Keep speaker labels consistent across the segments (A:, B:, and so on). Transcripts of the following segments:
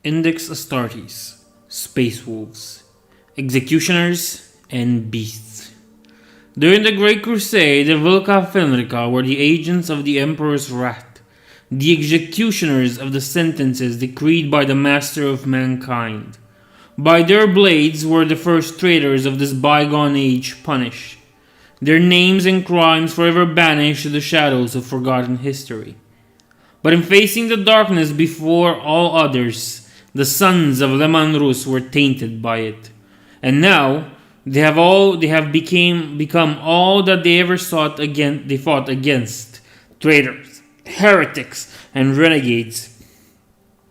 A: Index Astartes, Space Wolves, Executioners, and Beasts. During the Great Crusade, the Vulca Fenrica were the agents of the Emperor's wrath, the executioners of the sentences decreed by the Master of Mankind. By their blades were the first traitors of this bygone age punished, their names and crimes forever banished to the shadows of forgotten history. But in facing the darkness before all others, the sons of Leman Rus were tainted by it, and now they have become all that they ever fought against: traitors, heretics, and renegades,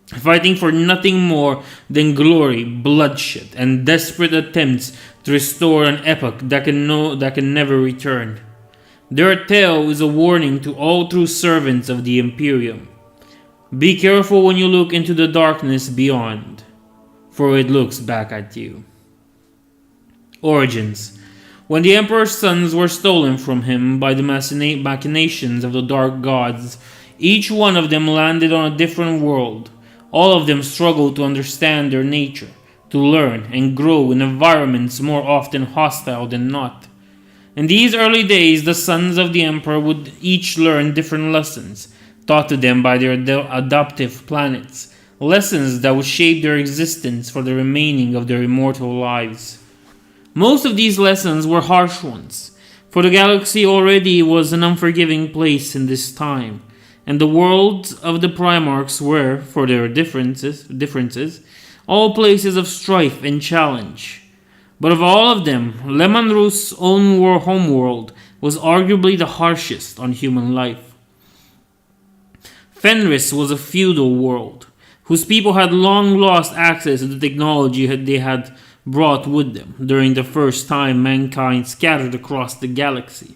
A: fighting for nothing more than glory, bloodshed, and desperate attempts to restore an epoch that can never return. Their tale is a warning to all true servants of the Imperium. Be careful when you look into the darkness beyond, for it looks back at you. Origins. When the Emperor's sons were stolen from him by the machinations of the Dark Gods, each one of them landed on a different world. All of them struggled to understand their nature, to learn and grow in environments more often hostile than not. In these early days, the sons of the Emperor would each learn different lessons, taught to them by their adoptive planets, lessons that would shape their existence for the remaining of their immortal lives. Most of these lessons were harsh ones, for the galaxy already was an unforgiving place in this time, and the worlds of the Primarchs were, for their differences, all places of strife and challenge. But of all of them, Leman Rus' own homeworld was arguably the harshest on human life. Fenris was a feudal world, whose people had long lost access to the technology they had brought with them during the first time mankind scattered across the galaxy.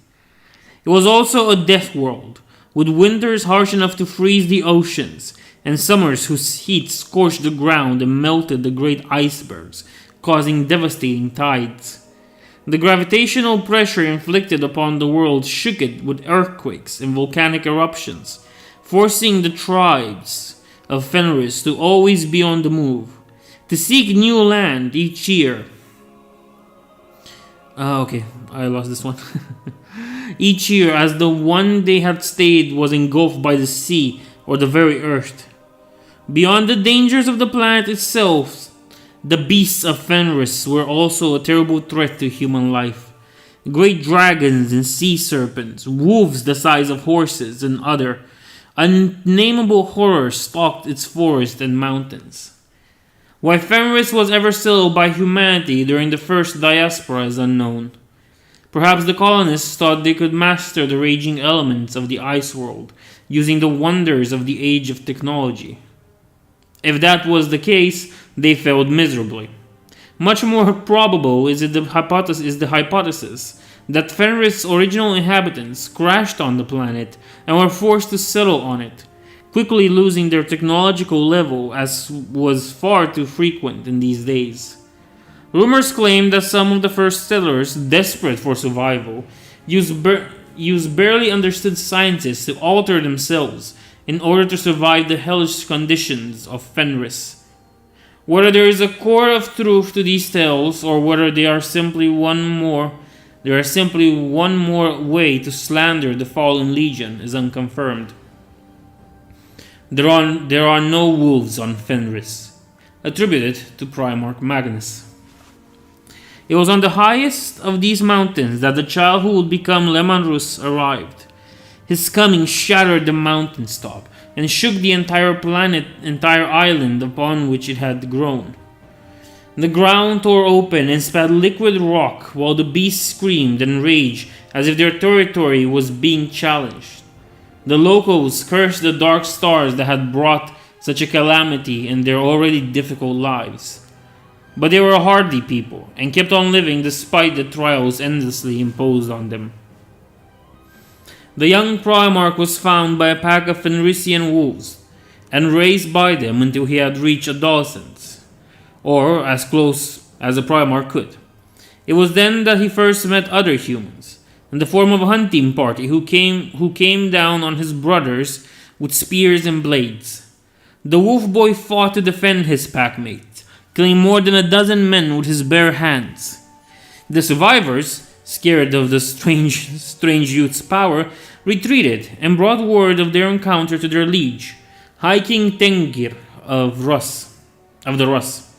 A: It was also a death world, with winters harsh enough to freeze the oceans, and summers whose heat scorched the ground and melted the great icebergs, causing devastating tides. The gravitational pressure inflicted upon the world shook it with earthquakes and volcanic eruptions, forcing the tribes of Fenris to always be on the move, to seek new land each year. Each year, as the one they had stayed was engulfed by the sea or the very earth. Beyond the dangers of the planet itself, the beasts of Fenris were also a terrible threat to human life. Great dragons and sea serpents, wolves the size of horses, and other unnameable horrors stalked its forests and mountains. Why Fenris was ever settled by humanity during the first diaspora is unknown. Perhaps the colonists thought they could master the raging elements of the ice world using the wonders of the age of technology. If that was the case, they failed miserably. Much more probable is the hypothesis that Fenris' original inhabitants crashed on the planet and were forced to settle on it, quickly losing their technological level, as was far too frequent in these days. Rumors claim that some of the first settlers, desperate for survival, used barely understood sciences to alter themselves in order to survive the hellish conditions of Fenris. Whether there is a core of truth to these tales, or whether they are simply one more way to slander the fallen legion, is unconfirmed. There are no wolves on Fenris, attributed to Primarch Magnus. It was on the highest of these mountains that the child who would become Leman Rus arrived. His coming shattered the mountaintop and shook the entire island upon which it had grown. The ground tore open and spat liquid rock, while the beasts screamed and raged as if their territory was being challenged. The locals cursed the dark stars that had brought such a calamity in their already difficult lives. But they were a hardy people, and kept on living despite the trials endlessly imposed on them. The young Primarch was found by a pack of Fenrisian wolves, and raised by them until he had reached adolescence, or as close as a Primarch could. It was then that he first met other humans, in the form of a hunting party who came down on his brothers with spears and blades. The wolf boy fought to defend his packmates, killing more than a dozen men with his bare hands. The survivors, scared of the strange youth's power, retreated and brought word of their encounter to their liege, High King Tengir of the Rus.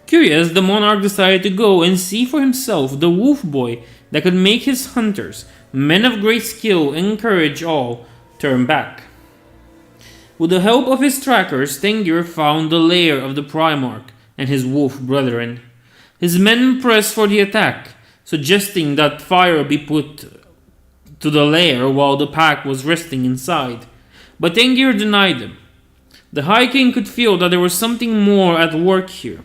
A: Curious, the monarch decided to go and see for himself the wolf boy that could make his hunters, men of great skill and courage all, turn back. With the help of his trackers, Tengir found the lair of the Primarch and his wolf brethren. His men pressed for the attack, suggesting that fire be put to the lair while the pack was resting inside, but Tengir denied them. The High King could feel that there was something more at work here,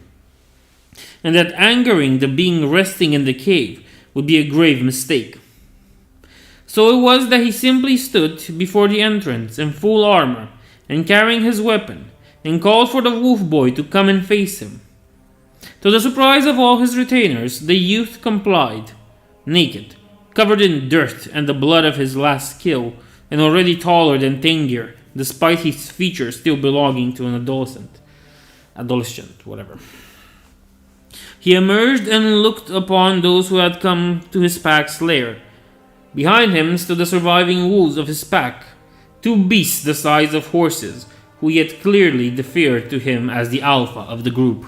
A: and that angering the being resting in the cave would be a grave mistake. So it was that he simply stood before the entrance in full armor and carrying his weapon, and called for the wolf boy to come and face him. To the surprise of all his retainers, the youth complied, naked, covered in dirt and the blood of his last kill, and already taller than Tengir, despite his features still belonging to an adolescent, whatever. He emerged and looked upon those who had come to his pack's lair. Behind him stood the surviving wolves of his pack, two beasts the size of horses, who yet clearly deferred to him as the alpha of the group.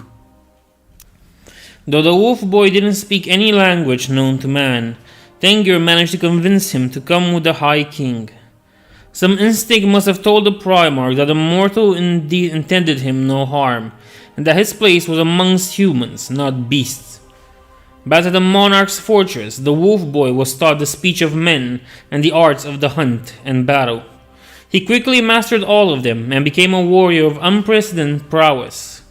A: Though the wolf boy didn't speak any language known to man, Tengir managed to convince him to come with the High King. Some instinct must have told the Primarch that the mortal indeed intended him no harm, and that his place was amongst humans, not beasts. Back at the monarch's fortress, the wolf boy was taught the speech of men and the arts of the hunt and battle. He quickly mastered all of them and became a warrior of unprecedented prowess.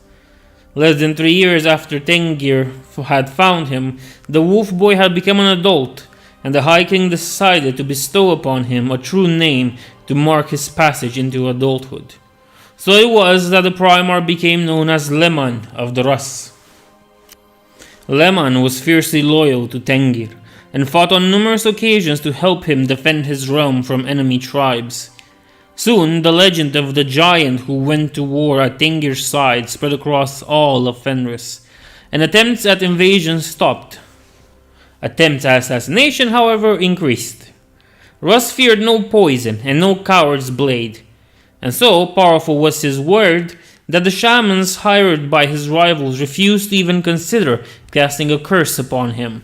A: Less than 3 years after Tengir had found him, the wolf boy had become an adult, and the High King decided to bestow upon him a true name to mark his passage into adulthood. So it was that the Primarch became known as Leman of the Rus. Leman was fiercely loyal to Tengir, and fought on numerous occasions to help him defend his realm from enemy tribes. Soon, the legend of the giant who went to war at Tengir's side spread across all of Fenris, and attempts at invasion stopped. Attempts at assassination, however, increased. Rus feared no poison and no coward's blade, and so powerful was his word that the shamans hired by his rivals refused to even consider casting a curse upon him.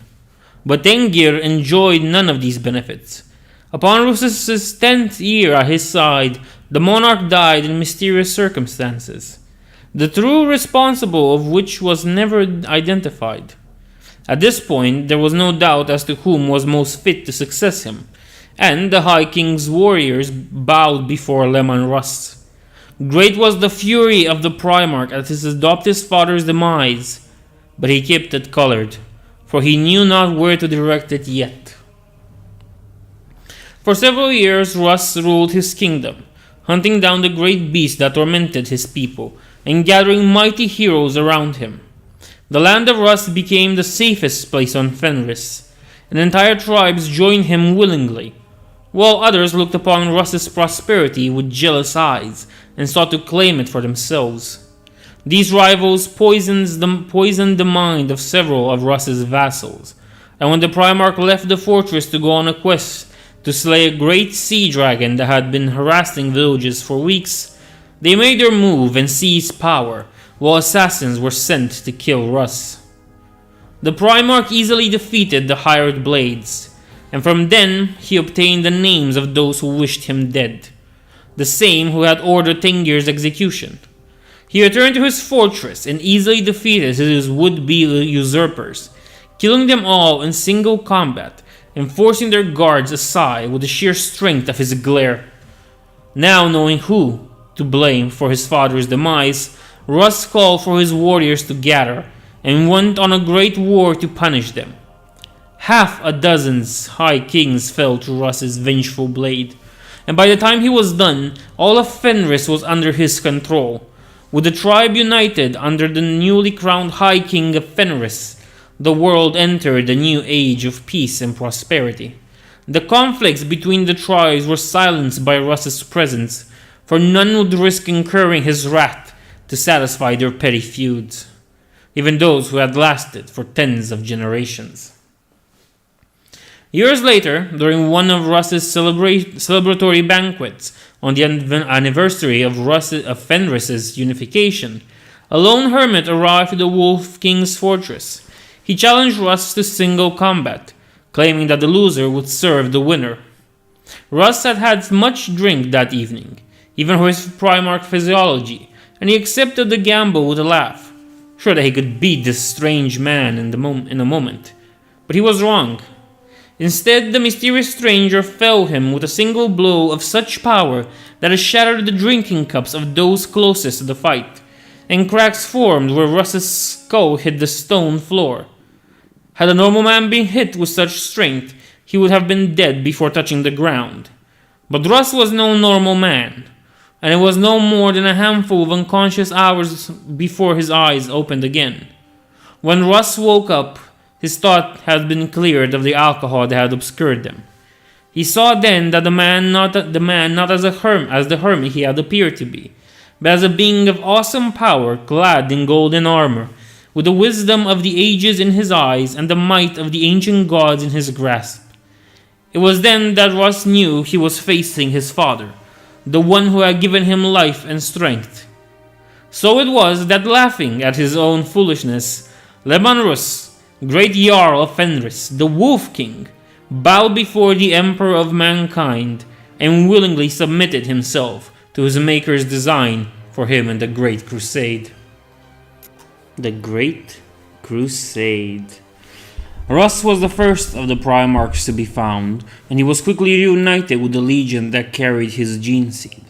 A: But Tengir enjoyed none of these benefits. Upon Rus's 10th year at his side, the monarch died in mysterious circumstances, the true responsible of which was never identified. At this point, there was no doubt as to whom was most fit to success him, and the High King's warriors bowed before Leman Rus. Great was the fury of the Primarch at his adopted father's demise, but he kept it colored, for he knew not where to direct it yet. For several years Rus ruled his kingdom, hunting down the great beasts that tormented his people, and gathering mighty heroes around him. The land of Rus became the safest place on Fenris, and entire tribes joined him willingly, while others looked upon Rus's prosperity with jealous eyes and sought to claim it for themselves. These rivals poisoned the mind of several of Rus's vassals, and when the Primarch left the fortress to go on a quest to slay a great sea dragon that had been harassing villages for weeks, they made their move and seized power, while assassins were sent to kill Rus. The Primarch easily defeated the hired blades, and from then he obtained the names of those who wished him dead, the same who had ordered Tengir's execution. He returned to his fortress and easily defeated his would-be usurpers, killing them all in single combat and forcing their guards aside with the sheer strength of his glare. Now knowing who to blame for his father's demise, Rus called for his warriors to gather and went on a great war to punish them. Half a dozen High Kings fell to Rus's vengeful blade, and by the time he was done, all of Fenris was under his control. With the tribe united under the newly crowned High King of Fenris, the world entered a new age of peace and prosperity. The conflicts between the tribes were silenced by Rus's presence, for none would risk incurring his wrath to satisfy their petty feuds, even those who had lasted for tens of generations. Years later, during one of Russ's celebratory banquets on the anniversary of Fenris's unification, a lone hermit arrived to the Wolf King's fortress. He challenged Russ to single combat, claiming that the loser would serve the winner. Russ had had much drink that evening, even for his Primarch physiology, and he accepted the gamble with a laugh, sure that he could beat this strange man in a moment. But he was wrong. Instead, the mysterious stranger felled him with a single blow of such power that it shattered the drinking cups of those closest to the fight, and cracks formed where Russ's skull hit the stone floor. Had a normal man been hit with such strength, he would have been dead before touching the ground. But Russ was no normal man, and it was no more than a handful of unconscious hours before his eyes opened again. When Russ woke up, his thought had been cleared of the alcohol that had obscured them. He saw then that the man not as the hermit he had appeared to be, but as a being of awesome power, clad in golden armor, with the wisdom of the ages in his eyes and the might of the ancient gods in his grasp. It was then that Russ knew he was facing his father, the one who had given him life and strength. So it was that, laughing at his own foolishness, Lebanrus, great Jarl of Fenris, the Wolf King, bowed before the Emperor of mankind and willingly submitted himself to his Maker's design for him in the Great Crusade. The Great Crusade. Russ was the first of the Primarchs to be found, and he was quickly reunited with the legion that carried his gene seed.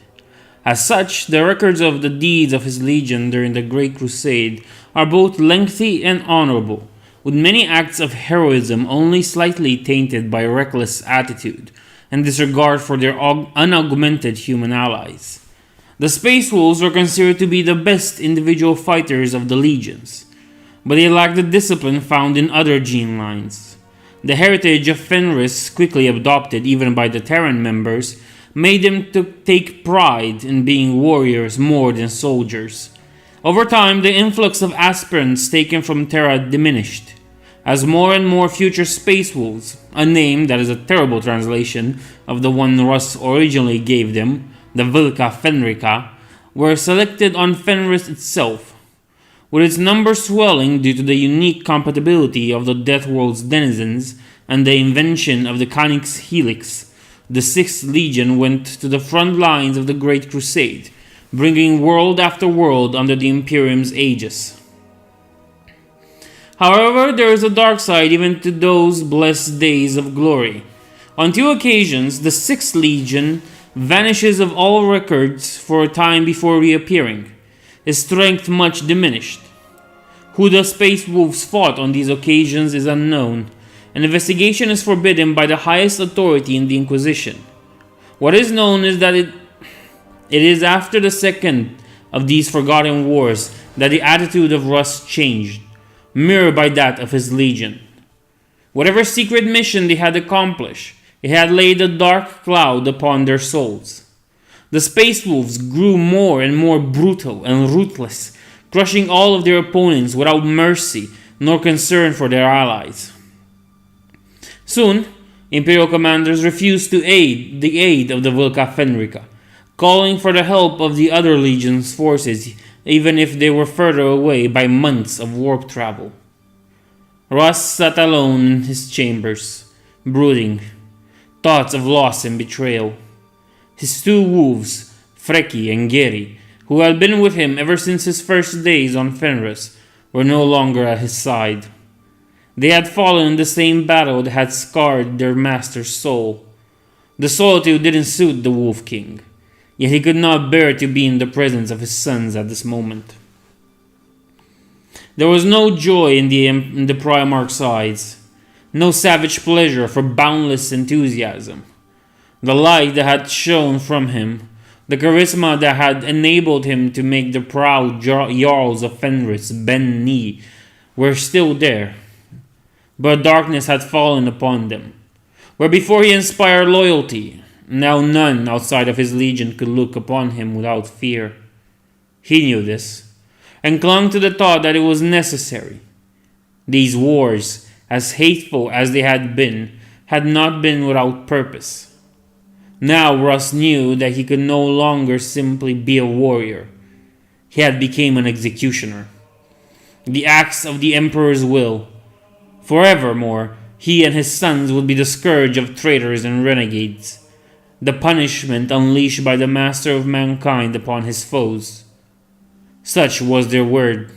A: As such, the records of the deeds of his legion during the Great Crusade are both lengthy and honorable, with many acts of heroism only slightly tainted by reckless attitude and disregard for their unaugmented human allies. The Space Wolves were considered to be the best individual fighters of the legions, but they lacked the discipline found in other gene lines. The heritage of Fenris, quickly adopted even by the Terran members, made them to take pride in being warriors more than soldiers. Over time, the influx of aspirants taken from Terra diminished, as more and more future Space Wolves, a name that is a terrible translation of the one Russ originally gave them, the Vilka Fenrica, were selected on Fenris itself, with its number swelling due to the unique compatibility of the Death World's denizens and the invention of the Canis Helix. The 6th Legion went to the front lines of the Great Crusade, bringing world after world under the Imperium's aegis. However, there is a dark side even to those blessed days of glory. On 2 occasions, the 6th Legion vanishes of all records for a time before reappearing, his strength much diminished. Who the Space Wolves fought on these occasions is unknown, and investigation is forbidden by the highest authority in the Inquisition. What is known is that it is after the second of these forgotten wars that the attitude of Russ changed, mirrored by that of his legion. Whatever secret mission they had accomplished, it had laid a dark cloud upon their souls. The Space Wolves grew more and more brutal and ruthless, crushing all of their opponents without mercy nor concern for their allies. Soon, Imperial commanders refused to aid the aid of the Vilka Fenrica, calling for the help of the other legion's forces, even if they were further away by months of warp travel. Russ sat alone in his chambers, brooding, thoughts of loss and betrayal. His 2 wolves, Freki and Geri, who had been with him ever since his first days on Fenris, were no longer at his side. They had fallen in the same battle that had scarred their master's soul. The solitude didn't suit the Wolf King, yet he could not bear to be in the presence of his sons at this moment. There was no joy in the Primarch's eyes, no savage pleasure for boundless enthusiasm. The light that had shone from him, the charisma that had enabled him to make the proud Jarls of Fenris bend knee, were still there, but darkness had fallen upon them. Where before he inspired loyalty, Now none outside of his legion could look upon him without fear. He knew this, and clung to the thought that it was necessary. These wars, as hateful as they had not been without purpose. Now Russ knew that he could no longer simply be a warrior. He had become an executioner. The axe of the Emperor's will. Forevermore, he and his sons would be the scourge of traitors and renegades. The punishment unleashed by the master of mankind upon his foes. Such was their word.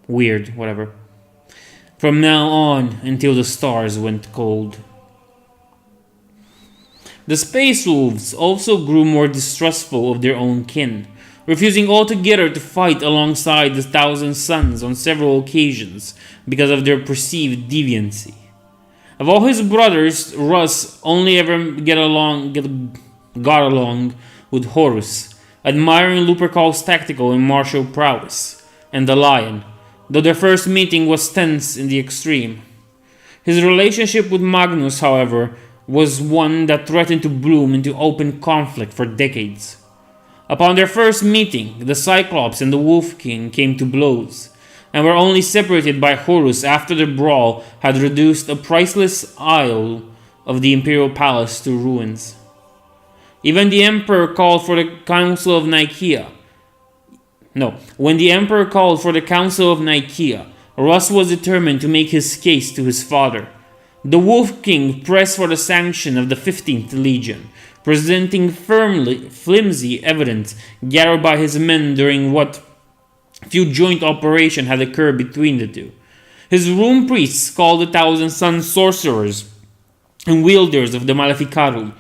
A: Weird, whatever. From now on until the stars went cold. The Space Wolves also grew more distrustful of their own kin, refusing altogether to fight alongside the Thousand Sons on several occasions because of their perceived deviancy. Of all his brothers, Russ only ever got along with Horus, admiring Lupercal's tactical and martial prowess, and the Lion, though their first meeting was tense in the extreme. His relationship with Magnus, however, was one that threatened to bloom into open conflict for decades. Upon their first meeting, the Cyclops and the Wolf King came to blows, and were only separated by Horus after the brawl had reduced a priceless isle of the Imperial Palace to ruins. Even the Emperor called for the Council of Nicaea. When the Emperor called for the Council of Nicaea, Russ was determined to make his case to his father. The Wolf King pressed for the sanction of the 15th Legion, presenting flimsy evidence gathered by his men during what few joint operation had occurred between the two. His rune priests called the Thousand Sun sorcerers and wielders of the Maleficarum,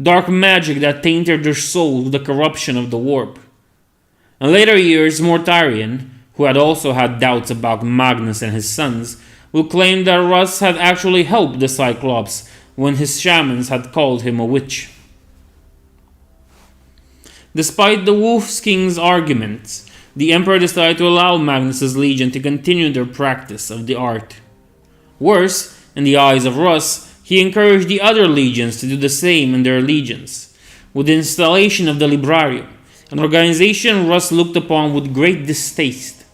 A: dark magic that tainted their souls with the corruption of the warp. In later years, Mortarion, who had also had doubts about Magnus and his sons, will claim that Russ had actually helped the Cyclops when his shamans had called him a witch. Despite the Wolf King's arguments, the Emperor decided to allow Magnus's legion to continue their practice of the art. Worse, in the eyes of Russ, he encouraged the other legions to do the same in their legions, with the installation of the Librarium, an organization Russ looked upon with great distaste.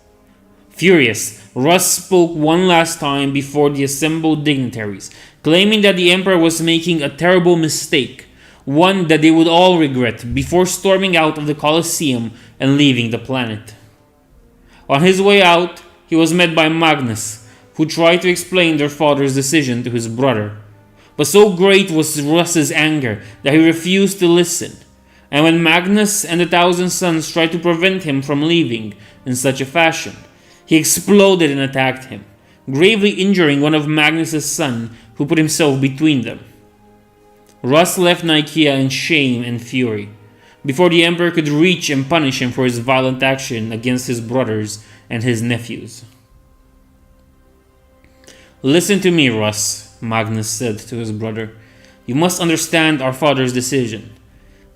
A: Furious, Russ spoke one last time before the assembled dignitaries, claiming that the Emperor was making a terrible mistake, one that they would all regret, before storming out of the Colosseum and leaving the planet. On his way out, he was met by Magnus, who tried to explain their father's decision to his brother. But so great was Russ's anger that he refused to listen, and when Magnus and the Thousand Sons tried to prevent him from leaving in such a fashion, he exploded and attacked him, gravely injuring one of Magnus's sons who put himself between them. Russ left Nicaea in shame and fury, before the Emperor could reach and punish him for his violent action against his brothers and his nephews. "Listen to me, Russ," Magnus said to his brother. "You must understand our father's decision.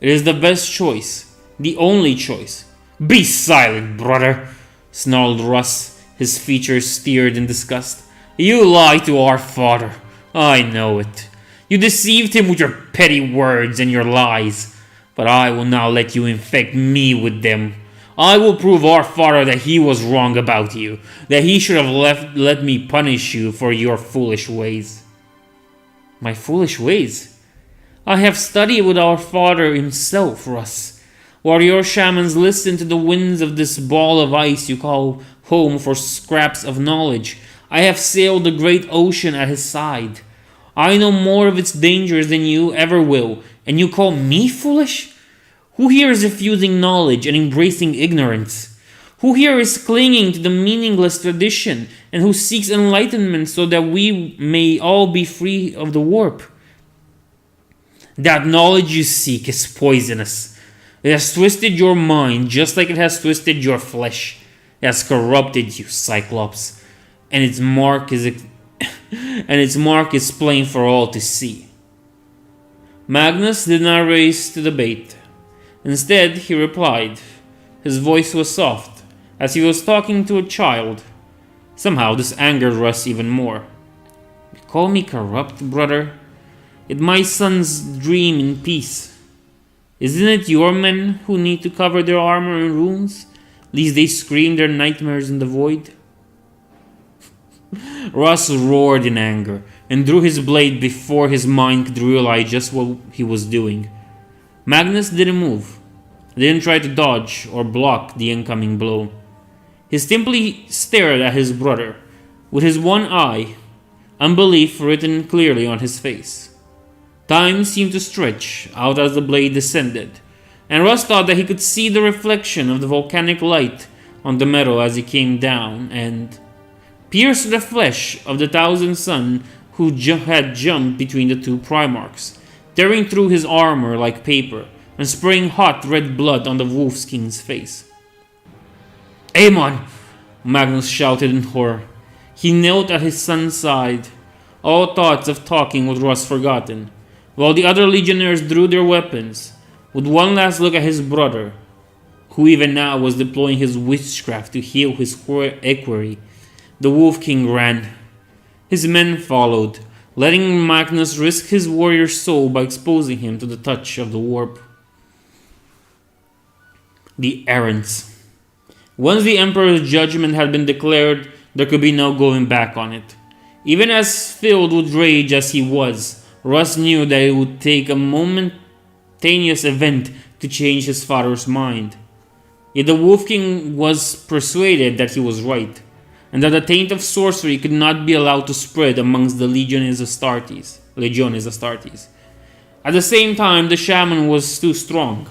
A: It is the best choice, the only choice." "Be silent, brother," snarled Russ, his features stirred in disgust. "You lie to our father. I know it. You deceived him with your petty words and your lies. But I will now let you infect me with them. I will prove our father that he was wrong about you, that he should have let me punish you for your foolish ways." "My foolish ways? I have studied with our father himself, Russ. While your shamans listen to the winds of this ball of ice you call home for scraps of knowledge, I have sailed the great ocean at his side. I know more of its dangers than you ever will, and you call me foolish? Who here is refusing knowledge and embracing ignorance? Who here is clinging to the meaningless tradition, and who seeks enlightenment so that we may all be free of the warp? That knowledge you seek is poisonous. It has twisted your mind just like it has twisted your flesh. It has corrupted you, Cyclops, and its mark is plain for all to see." Magnus did not raise to the bait. Instead, he replied. His voice was soft, as he was talking to a child. Somehow, this angered Russ even more. "You call me corrupt, brother? Let my sons dream in peace. Isn't it your men who need to cover their armor in runes, lest they scream their nightmares in the void? Russ roared in anger and drew his blade before his mind could realize just what he was doing. Magnus didn't move, didn't try to dodge or block the incoming blow. He simply stared at his brother, with his one eye, unbelief written clearly on his face. Time seemed to stretch out as the blade descended, and Russ thought that he could see the reflection of the volcanic light on the metal as he came down and pierced the flesh of the Thousand Sun who had jumped between the two Primarchs, tearing through his armor like paper and spraying hot red blood on the Wolf King's face. "Aemon!" Magnus shouted in horror. He knelt at his son's side, all thoughts of talking with Russ forgotten, while the other legionnaires drew their weapons, with one last look at his brother, who even now was deploying his witchcraft to heal his equerry. The Wolf King ran. His men followed, letting Magnus risk his warrior's soul by exposing him to the touch of the warp. The errants. Once the Emperor's judgment had been declared, there could be no going back on it. Even as filled with rage as he was, Russ knew that it would take a momentaneous event to change his father's mind. Yet the Wolf King was persuaded that he was right, and that the taint of sorcery could not be allowed to spread amongst the Legiones Astartes. At the same time, the shame was too strong,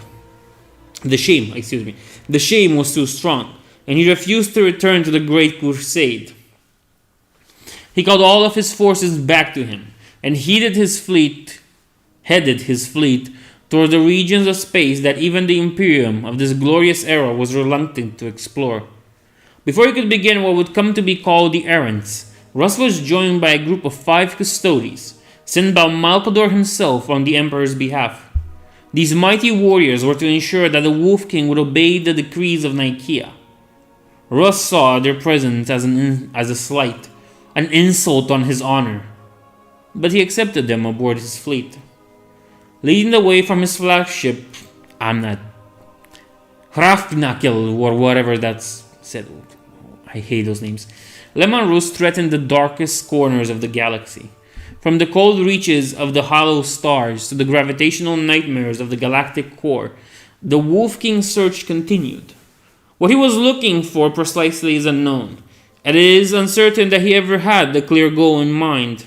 A: and he refused to return to the Great Crusade. He called all of his forces back to him, and headed his fleet toward the regions of space that even the Imperium of this glorious era was reluctant to explore. Before he could begin what would come to be called the Errants, Russ was joined by a group of 5 custodies, sent by Malcador himself on the Emperor's behalf. These mighty warriors were to ensure that the Wolf King would obey the decrees of Nicaea. Russ saw their presence as a slight, an insult on his honor, but he accepted them aboard his fleet. Leading the way from his flagship, Hrafnakil, or whatever that's said. I hate those names. Leman Rus threatened the darkest corners of the galaxy. From the cold reaches of the hollow stars to the gravitational nightmares of the galactic core, the Wolf King's search continued. What he was looking for precisely is unknown, and it is uncertain that he ever had the clear goal in mind.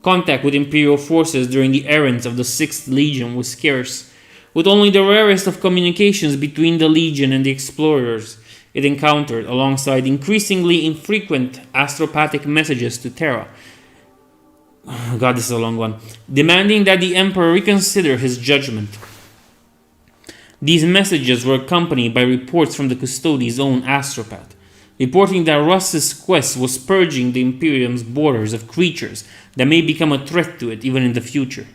A: Contact with Imperial forces during the errands of the 6th Legion was scarce, with only the rarest of communications between the Legion and the explorers it encountered, alongside increasingly infrequent astropathic messages to Terra. God, this is a long one. Demanding that the Emperor reconsider his judgment. These messages were accompanied by reports from the Custodes' own astropath, reporting that Russ's quest was purging the Imperium's borders of creatures that may become a threat to it even in the future.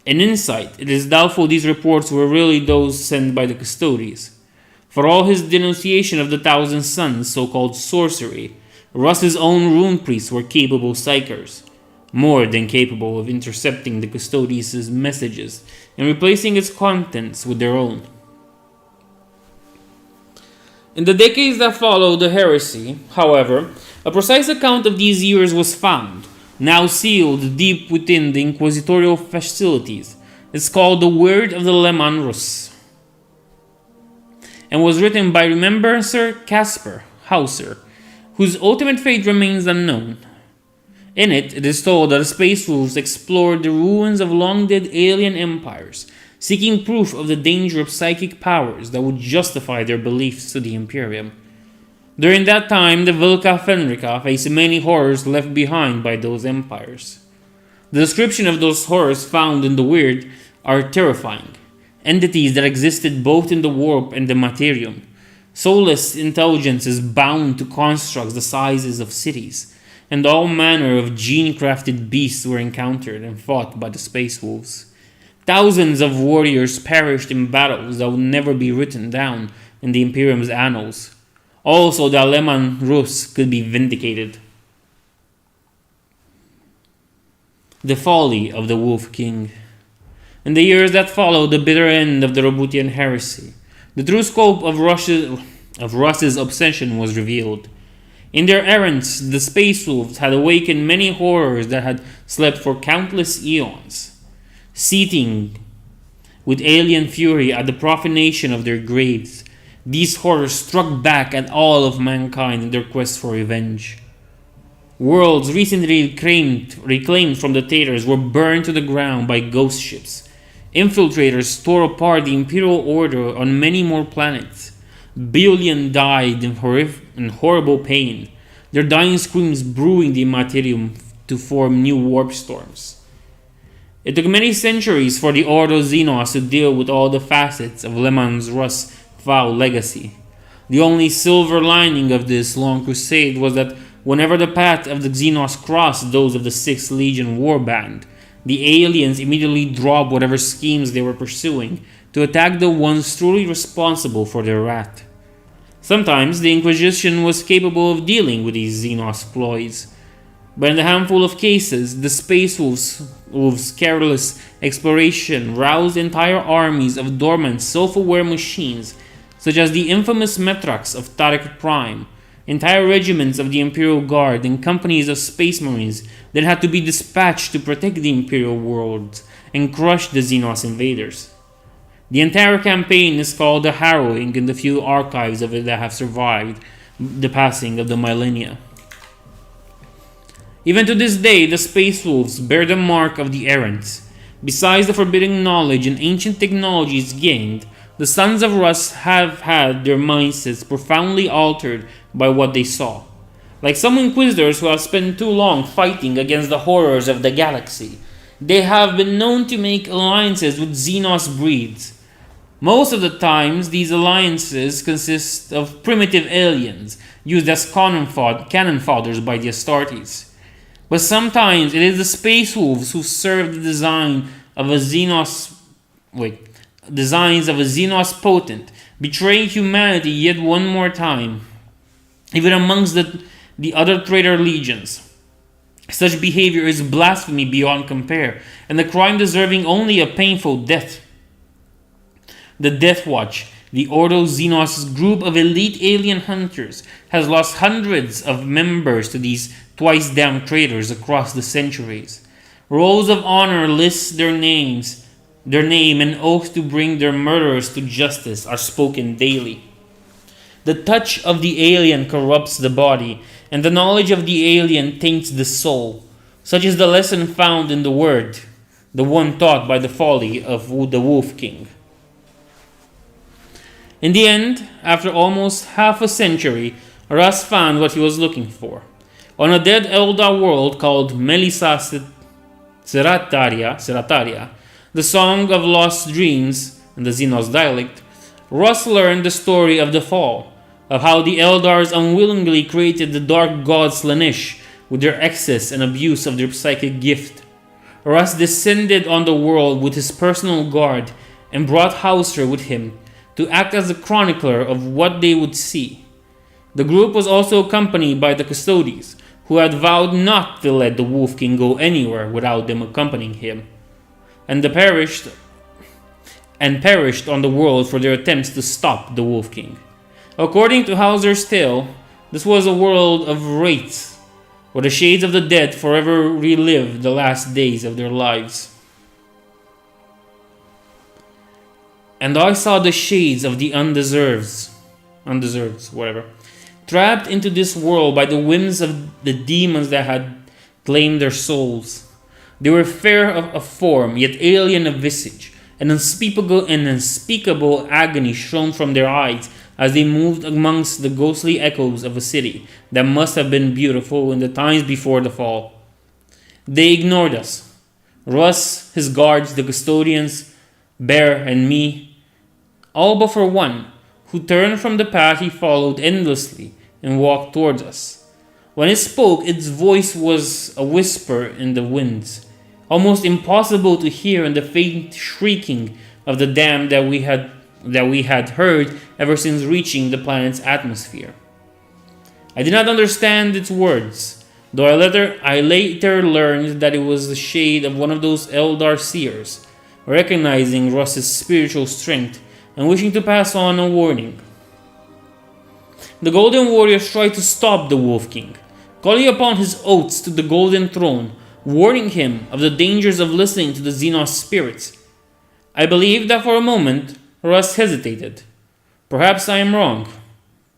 A: In insight, it is doubtful these reports were really those sent by the Custodes. For all his denunciation of the Thousand Suns' so-called sorcery, Russ's own rune priests were capable psychers, more than capable of intercepting the Custodes' messages and replacing its contents with their own. In the decades that followed the heresy, however, a precise account of these years was found, now sealed deep within the inquisitorial facilities. It's called the Word of the Leman Rus, and was written by Remembrancer Caspar Hauser, whose ultimate fate remains unknown. In it, it is told that the Space Wolves explored the ruins of long-dead alien empires, seeking proof of the danger of psychic powers that would justify their beliefs to the Imperium. During that time, the Vilca Fenrica faced many horrors left behind by those empires. The description of those horrors found in the Weird are terrifying. Entities that existed both in the warp and the materium. Soulless intelligences bound to constructs the sizes of cities, and all manner of gene-crafted beasts were encountered and fought by the Space Wolves. Thousands of warriors perished in battles that would never be written down in the Imperium's annals. Also, the Leman Rus could be vindicated. The folly of the Wolf King. In the years that followed the bitter end of the Roboutian Heresy, the true scope of Russ's obsession was revealed. In their errands, the Space Wolves had awakened many horrors that had slept for countless eons, seething with alien fury at the profanation of their graves. These horrors struck back at all of mankind in their quest for revenge. Worlds recently reclaimed from the Tatars were burned to the ground by ghost ships. Infiltrators tore apart the Imperial Order on many more planets. Billion died in horrible pain, their dying screams brewing the Immaterium to form new warp storms. It took many centuries for the Ordo Xenos to deal with all the facets of Leman Russ's foul legacy. The only silver lining of this long crusade was that whenever the path of the Xenos crossed those of the 6th Legion warband, the aliens immediately dropped whatever schemes they were pursuing to attack the ones truly responsible for their wrath. Sometimes the Inquisition was capable of dealing with these Xenos ploys, but in a handful of cases, the Space Wolves' careless exploration roused entire armies of dormant, self-aware machines, such as the infamous Metrax of Tariq Prime, entire regiments of the Imperial Guard, and companies of Space Marines that had to be dispatched to protect the Imperial worlds and crush the Xenos invaders. The entire campaign is called the harrowing in the few archives of it that have survived the passing of the millennia. Even to this day, the Space Wolves bear the mark of the errants. Besides the forbidden knowledge and ancient technologies gained, the Sons of Russ have had their mindsets profoundly altered by what they saw. Like some Inquisitors who have spent too long fighting against the horrors of the galaxy, they have been known to make alliances with Xenos breeds. Most of the times, these alliances consist of primitive aliens used as cannon fodders by the Astartes. But sometimes it is the Space Wolves who serve the designs of a Xenos potent, betraying humanity yet one more time, even amongst the other traitor legions. Such behavior is blasphemy beyond compare, and a crime deserving only a painful death. The Death Watch, the Ordo Xenos group of elite alien hunters, has lost hundreds of members to these twice-damned traitors across the centuries. Rolls of honor list their name and oaths to bring their murderers to justice are spoken daily. The touch of the alien corrupts the body, and the knowledge of the alien taints the soul. Such is the lesson found in the Word, the one taught by the folly of the Wolf King. In the end, after almost half a century, Russ found what he was looking for. On a dead Eldar world called Melissa Serataria, the Song of Lost Dreams, in the Xenos dialect, Russ learned the story of the fall, of how the Eldars unwillingly created the dark god Slaanesh with their excess and abuse of their psychic gift. Russ descended on the world with his personal guard and brought Hauser with him to act as a chronicler of what they would see. The group was also accompanied by the Custodes, who had vowed not to let the Wolf King go anywhere without them accompanying him, and perished on the world for their attempts to stop the Wolf King. According to Hauser's tale, this was a world of wraiths, where the shades of the dead forever relived the last days of their lives. And I saw the shades of the undeserved, trapped into this world by the whims of the demons that had claimed their souls. They were fair of form, yet alien of visage, and unspeakable agony shone from their eyes as they moved amongst the ghostly echoes of a city that must have been beautiful in the times before the fall. They ignored us. Russ, his guards, the custodians, Bear, and me, all but for one, who turned from the path he followed endlessly and walked towards us. When it spoke, its voice was a whisper in the winds, almost impossible to hear in the faint shrieking of the damned that we had heard ever since reaching the planet's atmosphere. I did not understand its words, though I later learned that it was the shade of one of those Eldar seers, recognizing Russ's spiritual strength and wishing to pass on a warning. The Golden Warriors tried to stop the Wolf King, calling upon his oaths to the Golden Throne, warning him of the dangers of listening to the Xenos spirits. I believe that for a moment, Russ hesitated. Perhaps I am wrong.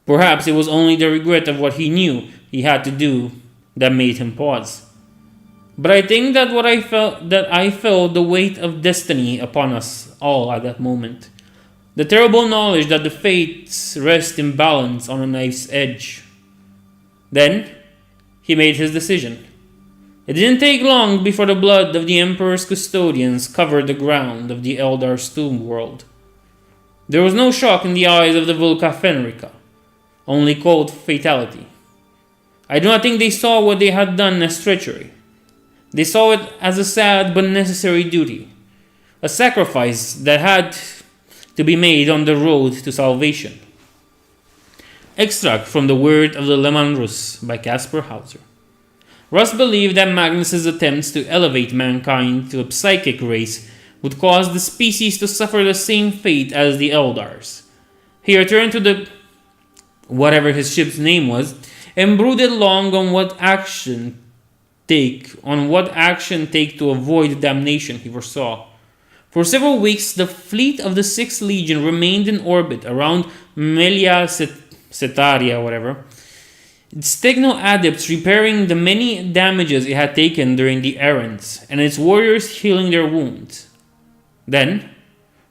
A: Perhaps it was only the regret of what he knew he had to do that made him pause. But I think that I felt the weight of destiny upon us all at that moment. The terrible knowledge that the fates rest in balance on a knife's edge. Then, he made his decision. It didn't take long before the blood of the Emperor's custodians covered the ground of the Eldar's tomb world. There was no shock in the eyes of the Vulca Fenrica, only cold fatality. I do not think they saw what they had done as treachery. They saw it as a sad but necessary duty, a sacrifice that had to be made on the road to salvation. Extract from the Word of the Leman Russ by Caspar Hauser. Russ believed that Magnus's attempts to elevate mankind to a psychic race would cause the species to suffer the same fate as the Eldars. He returned to the whatever his ship's name was, and brooded long on what action take to avoid damnation he foresaw. For several weeks, the fleet of the 6th Legion remained in orbit around Melia Cetaria, its techno-adepts repairing the many damages it had taken during the errands, and its warriors healing their wounds. Then,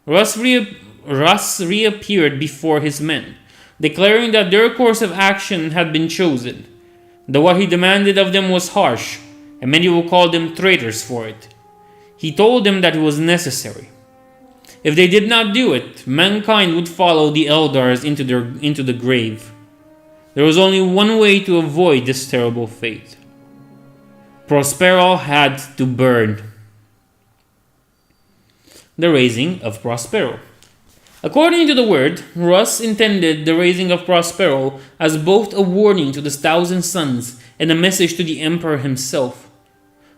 A: Russ reappeared before his men, declaring that their course of action had been chosen, though what he demanded of them was harsh, and many will call them traitors for it. He told them that it was necessary. If they did not do it, mankind would follow the Eldars into the grave. There was only one way to avoid this terrible fate. Prospero had to burn. The raising of Prospero. According to the Word, Russ intended the raising of Prospero as both a warning to the Thousand Sons and a message to the Emperor himself.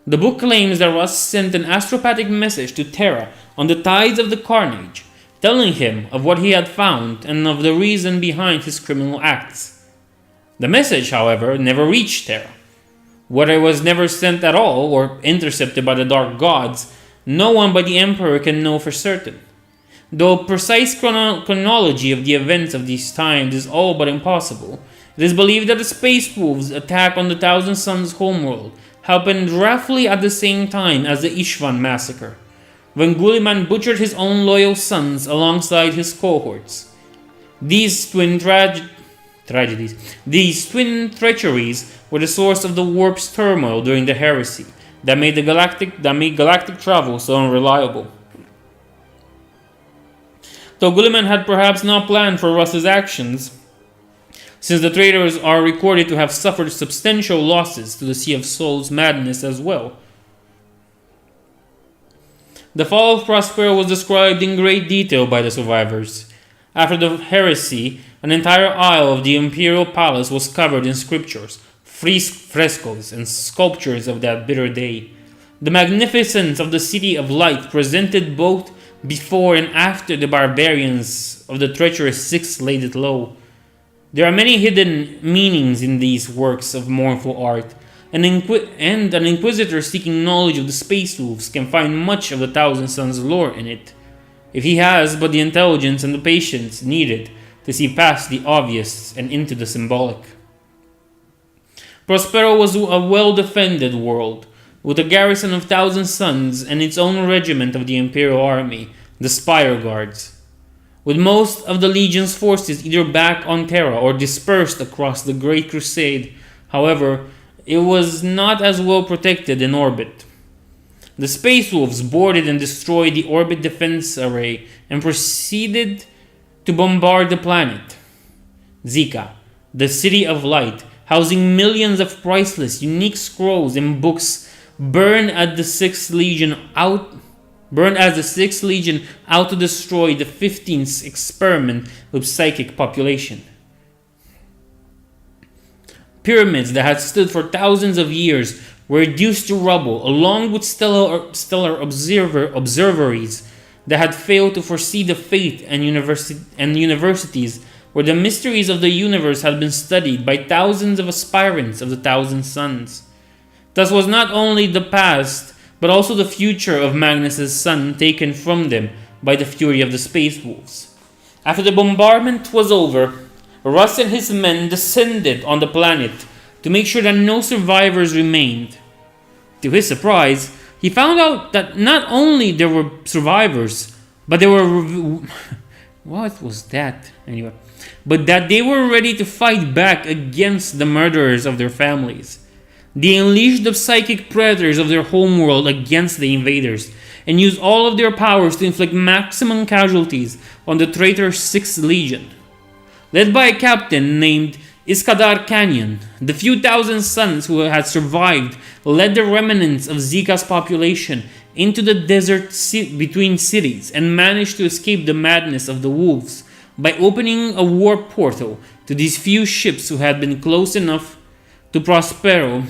A: The book claims that Russ sent an astropathic message to Terra on the tides of the carnage, telling him of what he had found and of the reason behind his criminal acts. The message, however, never reached Terra. Whether it was never sent at all or intercepted by the Dark Gods, no one but the Emperor can know for certain. Though precise chronology of the events of these times is all but impossible, it is believed that the Space Wolves' attack on the Thousand Sons' homeworld happened roughly at the same time as the Ishvan massacre, when Guliman butchered his own loyal sons alongside his cohorts. These twin treacheries were the source of the warp's turmoil during the heresy that made galactic travel so unreliable. Though Guliman had perhaps not planned for Russ's actions, since the traitors are recorded to have suffered substantial losses to the Sea of Souls madness as well. The fall of Prospero was described in great detail by the survivors. After the heresy, an entire aisle of the imperial palace was covered in scriptures, frescoes, and sculptures of that bitter day. The magnificence of the City of Light presented both before and after the barbarians of the treacherous Six laid it low. There are many hidden meanings in these works of mournful art, and an inquisitor seeking knowledge of the Space Wolves can find much of the Thousand Sons lore in it, if he has but the intelligence and the patience needed to see past the obvious and into the symbolic. Prospero was a well-defended world, with a garrison of Thousand Sons and its own regiment of the Imperial Army, the Spire Guards. With most of the Legion's forces either back on Terra or dispersed across the Great Crusade, however, it was not as well protected in orbit. The Space Wolves boarded and destroyed the orbit defense array and proceeded to bombard the planet. Zika, the City of Light, housing millions of priceless, unique scrolls and books, burned as the Sixth Legion out to destroy the 15th experiment with psychic population. Pyramids that had stood for thousands of years were reduced to rubble, along with stellar observatories that had failed to foresee the fate and universities where the mysteries of the universe had been studied by thousands of aspirants of the thousand suns. Thus was not only the past, but also the future of Magnus's sun taken from them by the fury of the Space Wolves. After the bombardment was over, Russ and his men descended on the planet to make sure that no survivors remained. To his surprise, he found out that not only there were survivors, but there were... what was that? Anyway. But that they were ready to fight back against the murderers of their families. They unleashed the psychic predators of their homeworld against the invaders, and used all of their powers to inflict maximum casualties on the traitor 6th Legion. Led by a captain named Iskandar Canyon, the few thousand sons who had survived led the remnants of Zika's population into the desert between cities and managed to escape the madness of the wolves by opening a warp portal to these few ships who had been close enough to Prospero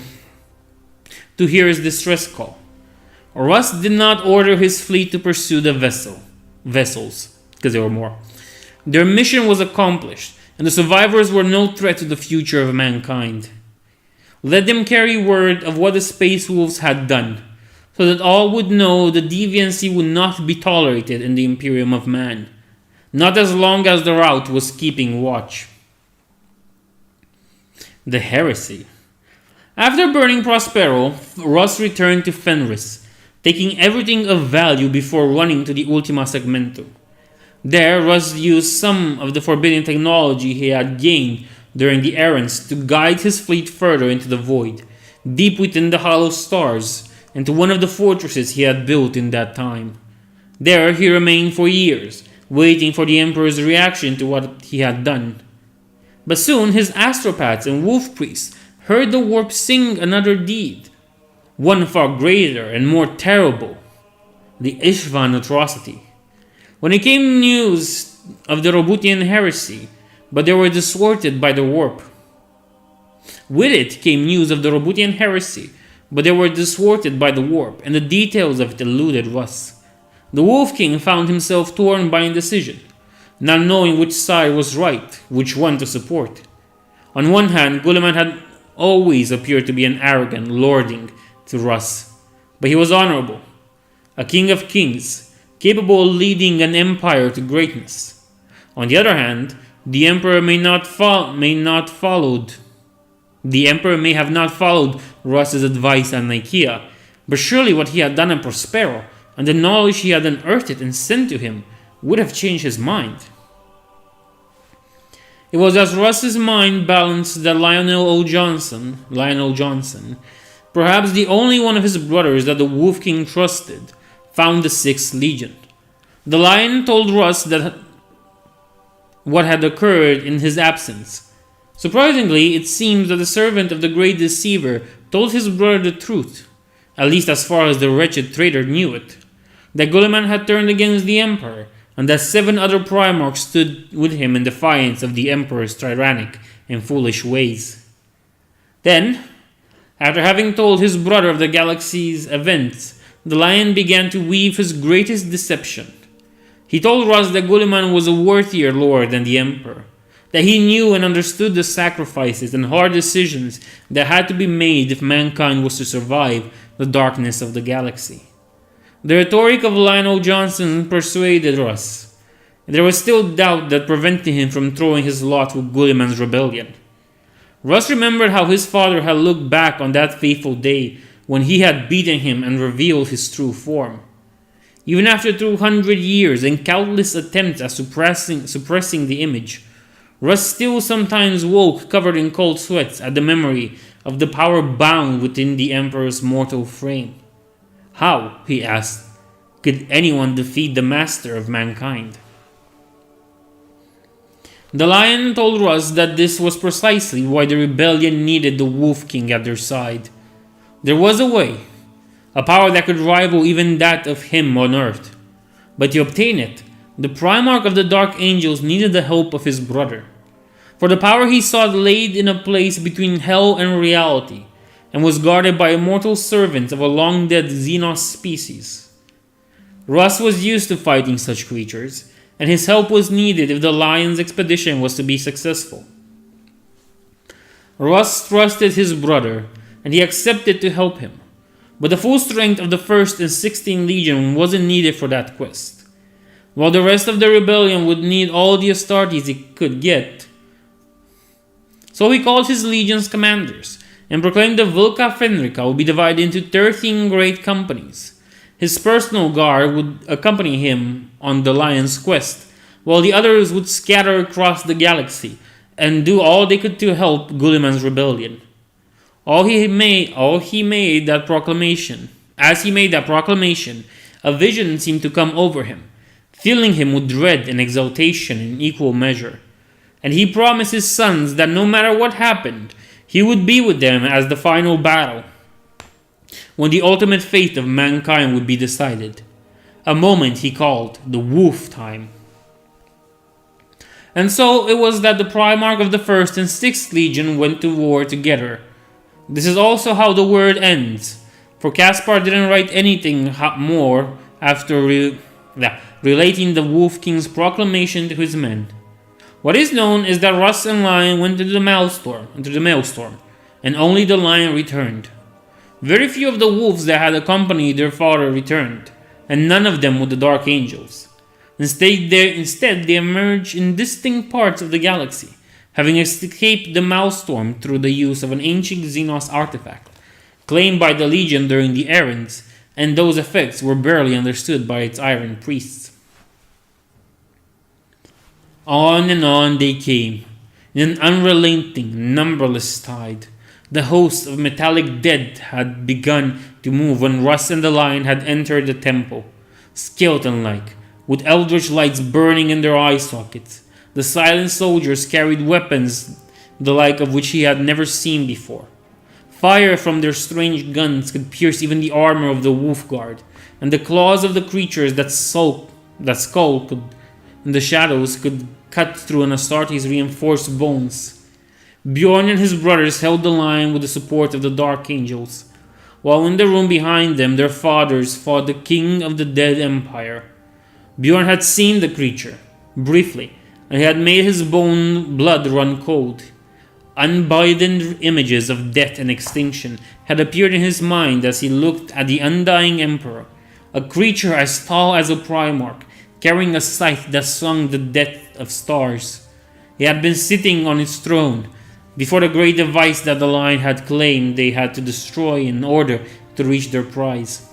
A: to hear his distress call. Russ did not order his fleet to pursue the vessels, because there were more. Their mission was accomplished, and the survivors were no threat to the future of mankind. Let them carry word of what the Space Wolves had done, so that all would know the deviancy would not be tolerated in the Imperium of Man, not as long as the rout was keeping watch. The Heresy. After burning Prospero, Russ returned to Fenris, taking everything of value before running to the Ultima Segmento. There, Russ used some of the forbidden technology he had gained during the errands to guide his fleet further into the void, deep within the hollow stars, and to one of the fortresses he had built in that time. There he remained for years, waiting for the Emperor's reaction to what he had done. But soon his astropaths and wolf priests heard the warp sing another deed, one far greater and more terrible, the Ishvan atrocity. When it came news of the Roboutian Heresy, but they were thwarted by the warp. With it came news of the Roboutian Heresy, but they were thwarted by the warp, and the details of it eluded Russ. The Wolf King found himself torn by indecision, not knowing which side was right, which one to support. On one hand, Guilliman had always appeared to be an arrogant lording to Russ, but he was honorable, a king of kings, capable of leading an empire to greatness. On the other hand, the Emperor may have not followed Russ's advice on Nicaea, but surely what he had done in Prospero, and the knowledge he had unearthed and sent to him, would have changed his mind. It was as Russ's mind balanced that Lionel Johnson, perhaps the only one of his brothers that the Wolf King trusted, found the 6th Legion. The Lion told Russ that what had occurred in his absence. Surprisingly, it seems that the servant of the Great Deceiver told his brother the truth, at least as far as the wretched traitor knew it, that Guilliman had turned against the Emperor, and that 7 other Primarchs stood with him in defiance of the Emperor's tyrannic and foolish ways. Then, after having told his brother of the galaxy's events, the Lion began to weave his greatest deception. He told Russ that Guilliman was a worthier lord than the Emperor, that he knew and understood the sacrifices and hard decisions that had to be made if mankind was to survive the darkness of the galaxy. The rhetoric of Lionel Johnson persuaded Russ. There was still doubt that prevented him from throwing his lot with Guilliman's rebellion. Russ remembered how his father had looked back on that fateful day when he had beaten him and revealed his true form. Even after 200 years and countless attempts at suppressing the image, Russ still sometimes woke covered in cold sweats at the memory of the power bound within the Emperor's mortal frame. How, he asked, could anyone defeat the master of mankind? The Lion told Russ that this was precisely why the rebellion needed the Wolf King at their side. There was a way, a power that could rival even that of him on Earth. But to obtain it, the Primarch of the Dark Angels needed the help of his brother. For the power he sought laid in a place between hell and reality, and was guarded by immortal servants of a long-dead Xenos species. Russ was used to fighting such creatures, and his help was needed if the Lion's expedition was to be successful. Russ trusted his brother, and he accepted to help him, but the full strength of the 1st and 16th Legion wasn't needed for that quest. While the rest of the rebellion would need all the Astartes he could get, so he called his legions commanders, and proclaimed the Vulca Fenrica would be divided into 13 great companies. His personal guard would accompany him on the Lion's quest, while the others would scatter across the galaxy and do all they could to help Guilliman's rebellion. As he made that proclamation, a vision seemed to come over him, filling him with dread and exultation in equal measure. And he promised his sons that no matter what happened, he would be with them as the final battle, when the ultimate fate of mankind would be decided. A moment he called the Wolf Time. And so it was that the Primarch of the 1st and 6th Legion went to war together. This is also how the word ends, for Caspar didn't write anything more after relating the Wolf King's proclamation to his men. What is known is that Russ and Lion went into the Maelstrom, and only the Lion returned. Very few of the wolves that had accompanied their father returned, and none of them with the Dark Angels. Instead, they emerged in distinct parts of the galaxy, having escaped the Maelstrom through the use of an ancient Xenos artifact, claimed by the Legion during the errands, and those effects were barely understood by its Iron Priests. On and on they came, in an unrelenting, numberless tide. The host of metallic dead had begun to move when Russ and the Lion had entered the temple, skeleton-like, with eldritch lights burning in their eye sockets. The silent soldiers carried weapons the like of which he had never seen before. Fire from their strange guns could pierce even the armor of the Wolf Guard, and the claws of the creatures that skulked in the shadows could cut through an Astartes' reinforced bones. Bjorn and his brothers held the line with the support of the Dark Angels, while in the room behind them their fathers fought the King of the Dead Empire. Bjorn had seen the creature, briefly, and he had made his blood run cold. Unbidden images of death and extinction had appeared in his mind as he looked at the undying Emperor, a creature as tall as a Primarch, carrying a scythe that sung the death of stars. He had been sitting on his throne before the great device that the Lion had claimed they had to destroy in order to reach their prize.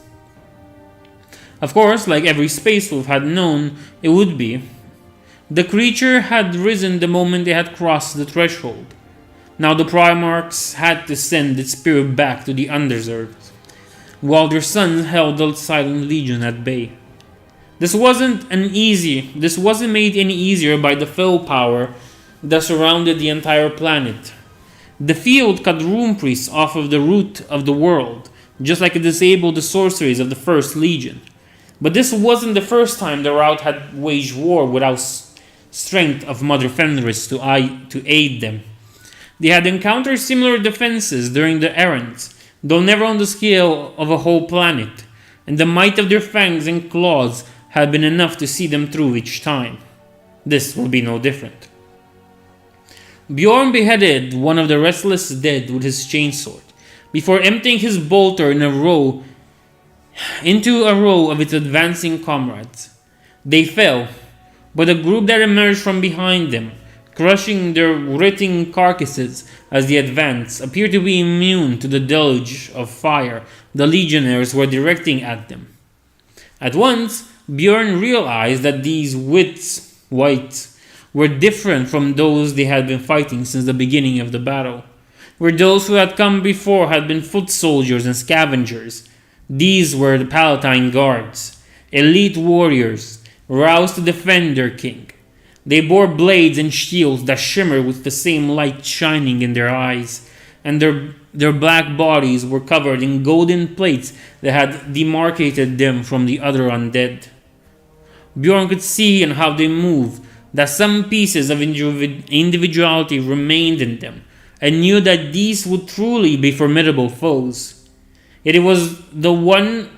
A: Of course, like every Space Wolf had known it would be, the creature had risen the moment they had crossed the threshold. Now the Primarchs had to send its spirit back to the Underearth, while their sons held the Silent Legion at bay. This wasn't made any easier by the fell power that surrounded the entire planet. The field cut Rune Priests off of the root of the world, just like it disabled the sorceries of the 1st Legion. But this wasn't the first time the Rout had waged war without strength of Mother Fenris to aid them. They had encountered similar defenses during the errands, though never on the scale of a whole planet, and the might of their fangs and claws had been enough to see them through each time. This will be no different. Bjorn beheaded one of the restless dead with his chainsword, before emptying his bolter into a row of its advancing comrades. They fell, but the group that emerged from behind them, crushing their writhing carcasses as they advanced, appeared to be immune to the deluge of fire the legionnaires were directing at them. At once, Bjorn realized that these wights were different from those they had been fighting since the beginning of the battle, where those who had come before had been foot soldiers and scavengers. These were the Palatine Guards, elite warriors, roused to defend their king. They bore blades and shields that shimmered with the same light shining in their eyes, and their black bodies were covered in golden plates that had demarcated them from the other undead. Bjorn could see in how they moved that some pieces of individuality remained in them, and knew that these would truly be formidable foes. Yet it was the one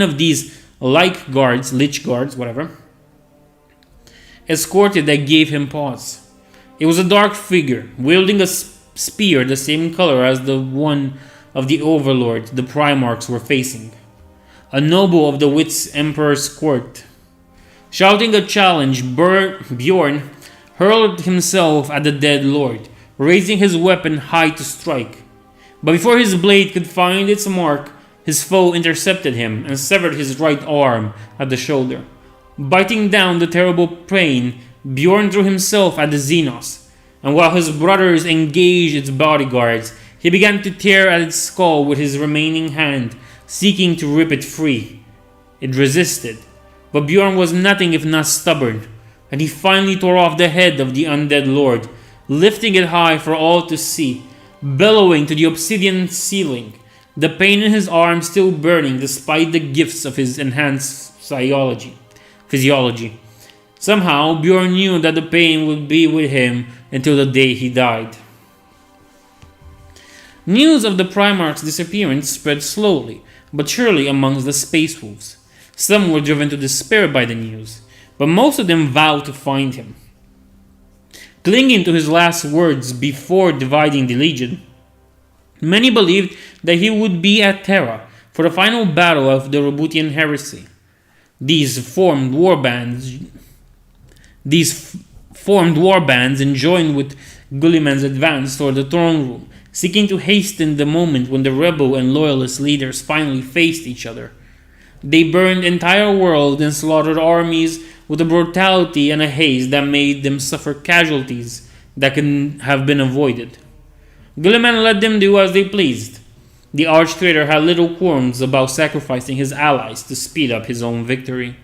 A: of these lich guards, escorted that gave him pause. It was a dark figure, wielding a spear the same color as the one of the overlord the Primarchs were facing. A noble of the Wit's Emperor's court. Shouting a challenge, Bjorn hurled himself at the dead lord, raising his weapon high to strike. But before his blade could find its mark, his foe intercepted him and severed his right arm at the shoulder. Biting down the terrible pain, Bjorn threw himself at the Xenos, and while his brothers engaged its bodyguards, he began to tear at its skull with his remaining hand, seeking to rip it free. It resisted, but Bjorn was nothing if not stubborn, and he finally tore off the head of the undead lord, lifting it high for all to see, bellowing to the obsidian ceiling, the pain in his arm still burning despite the gifts of his enhanced physiology. Somehow, Bjorn knew that the pain would be with him until the day he died. News of the Primarch's disappearance spread slowly, but surely amongst the Space Wolves. Some were driven to despair by the news, but most of them vowed to find him. Clinging to his last words before dividing the Legion, many believed that he would be at Terra for the final battle of the Roboutian Heresy. These formed war bands and joined with Guilliman's advance toward the throne room, seeking to hasten the moment when the rebel and loyalist leaders finally faced each other. They burned entire worlds and slaughtered armies with a brutality and a haste that made them suffer casualties that could have been avoided. Guilliman let them do as they pleased. The arch-traitor had little qualms about sacrificing his allies to speed up his own victory.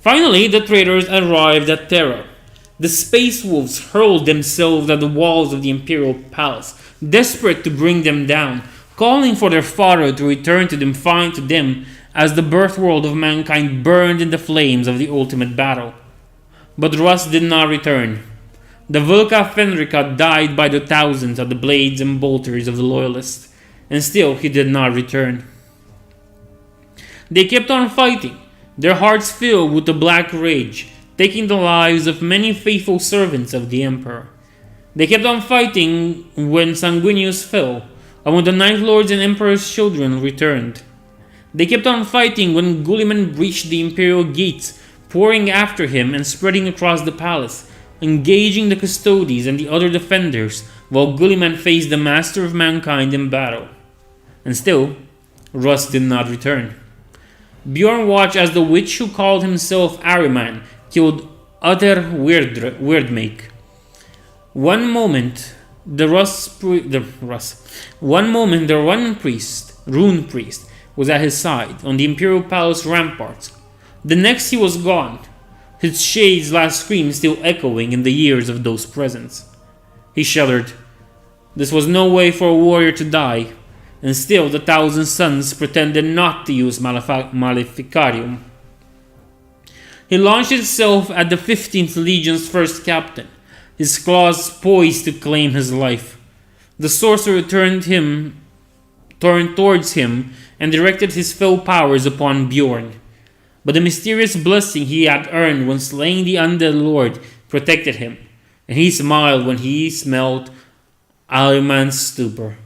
A: Finally, the traitors arrived at Terra. The Space Wolves hurled themselves at the walls of the Imperial Palace, desperate to bring them down, calling for their father to return to them as the birth world of mankind burned in the flames of the ultimate battle. But Russ did not return. The Vulca Fenrica died by the thousands at the blades and bolters of the Loyalists, and still he did not return. They kept on fighting, their hearts filled with the black rage, taking the lives of many faithful servants of the Emperor. They kept on fighting when Sanguinius fell, and when the Ninth Lords and Emperor's children returned. They kept on fighting when Guilliman breached the Imperial gates, pouring after him and spreading across the palace, engaging the Custodes and the other defenders, while Guilliman faced the Master of Mankind in battle. And still, Russ did not return. Bjorn watched as the witch who called himself Ahriman killed Utter Weirdmake. One moment, the Rune Priest, was at his side on the Imperial Palace ramparts. The next he was gone, his shade's last scream still echoing in the ears of those present. He shuddered. This was no way for a warrior to die, and still the Thousand Suns pretended not to use Maleficarium. He launched himself at the 15th Legion's first captain, his claws poised to claim his life. The sorcerer turned towards him and directed his fell powers upon Bjorn. But the mysterious blessing he had earned when slaying the undead lord protected him, and he smiled when he smelled Ahriman's stupor.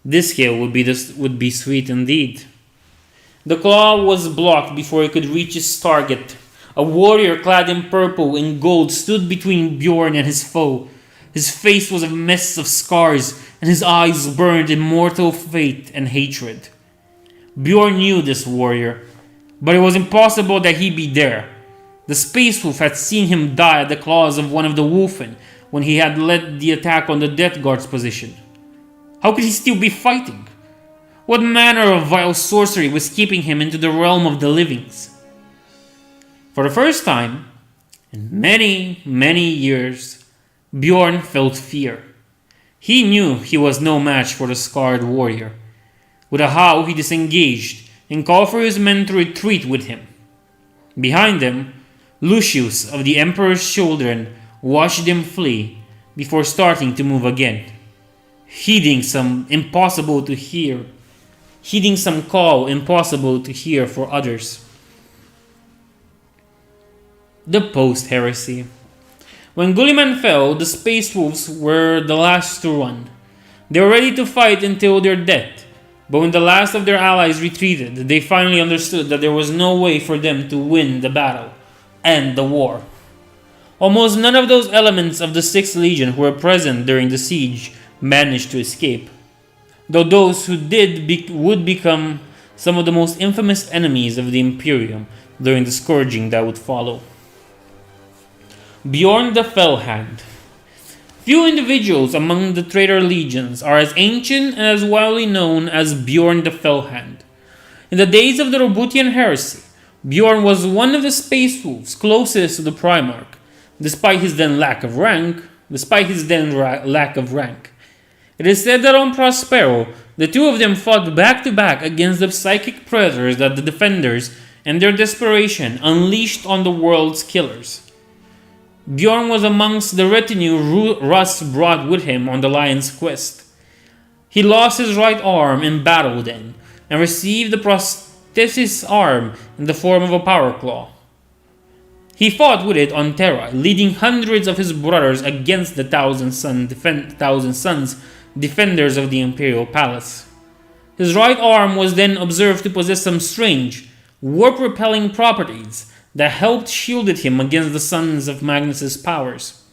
A: This kill would be sweet indeed. The claw was blocked before it could reach its target. A warrior clad in purple and gold stood between Bjorn and his foe. His face was a mess of scars, and his eyes burned in mortal fate and hatred. Bjorn knew this warrior, but it was impossible that he be there. The Space Wolf had seen him die at the claws of one of the Wolfen when he had led the attack on the Death Guard's position. How could he still be fighting? What manner of vile sorcery was keeping him into the realm of the livings? For the first time in many, many years, Bjorn felt fear. He knew he was no match for the scarred warrior. With a howl, he disengaged and called for his men to retreat with him. Behind them, Lucius of the Emperor's Children watched them flee, before starting to move again, heeding some call impossible to hear for others. The post-heresy. When Gulliman fell, the Space Wolves were the last to run. They were ready to fight until their death, but when the last of their allies retreated, they finally understood that there was no way for them to win the battle, end the war. Almost none of those elements of the 6th Legion who were present during the siege managed to escape, though those who did would become some of the most infamous enemies of the Imperium during the scourging that would follow. Bjorn the Fellhand. Few individuals among the traitor legions are as ancient and as widely known as Bjorn the Fellhand. In the days of the Roboutian Heresy, Bjorn was one of the Space Wolves closest to the Primarch, despite his then lack of rank. It is said that on Prospero, the two of them fought back to back against the psychic predators that the Defenders, in their desperation, unleashed on the world's killers. Bjorn was amongst the retinue Russ brought with him on the Lion's quest. He lost his right arm in battle then, and received the prosthesis arm in the form of a power claw. He fought with it on Terra, leading hundreds of his brothers against the Thousand Sons, defenders of the Imperial Palace. His right arm was then observed to possess some strange, warp-repelling properties that helped shielded him against the Sons of Magnus's powers.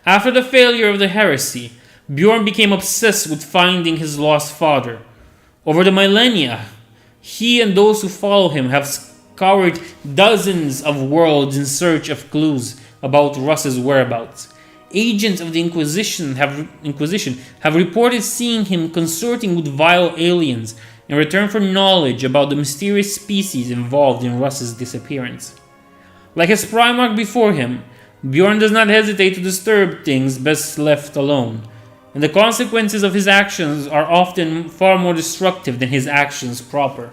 A: After the failure of the heresy, Bjorn became obsessed with finding his lost father. Over the millennia, he and those who follow him have scoured dozens of worlds in search of clues about Russ's whereabouts. Agents of the Inquisition have reported seeing him consorting with vile aliens in return for knowledge about the mysterious species involved in Russ's disappearance. Like his Primarch before him, Bjorn does not hesitate to disturb things best left alone, and the consequences of his actions are often far more destructive than his actions proper.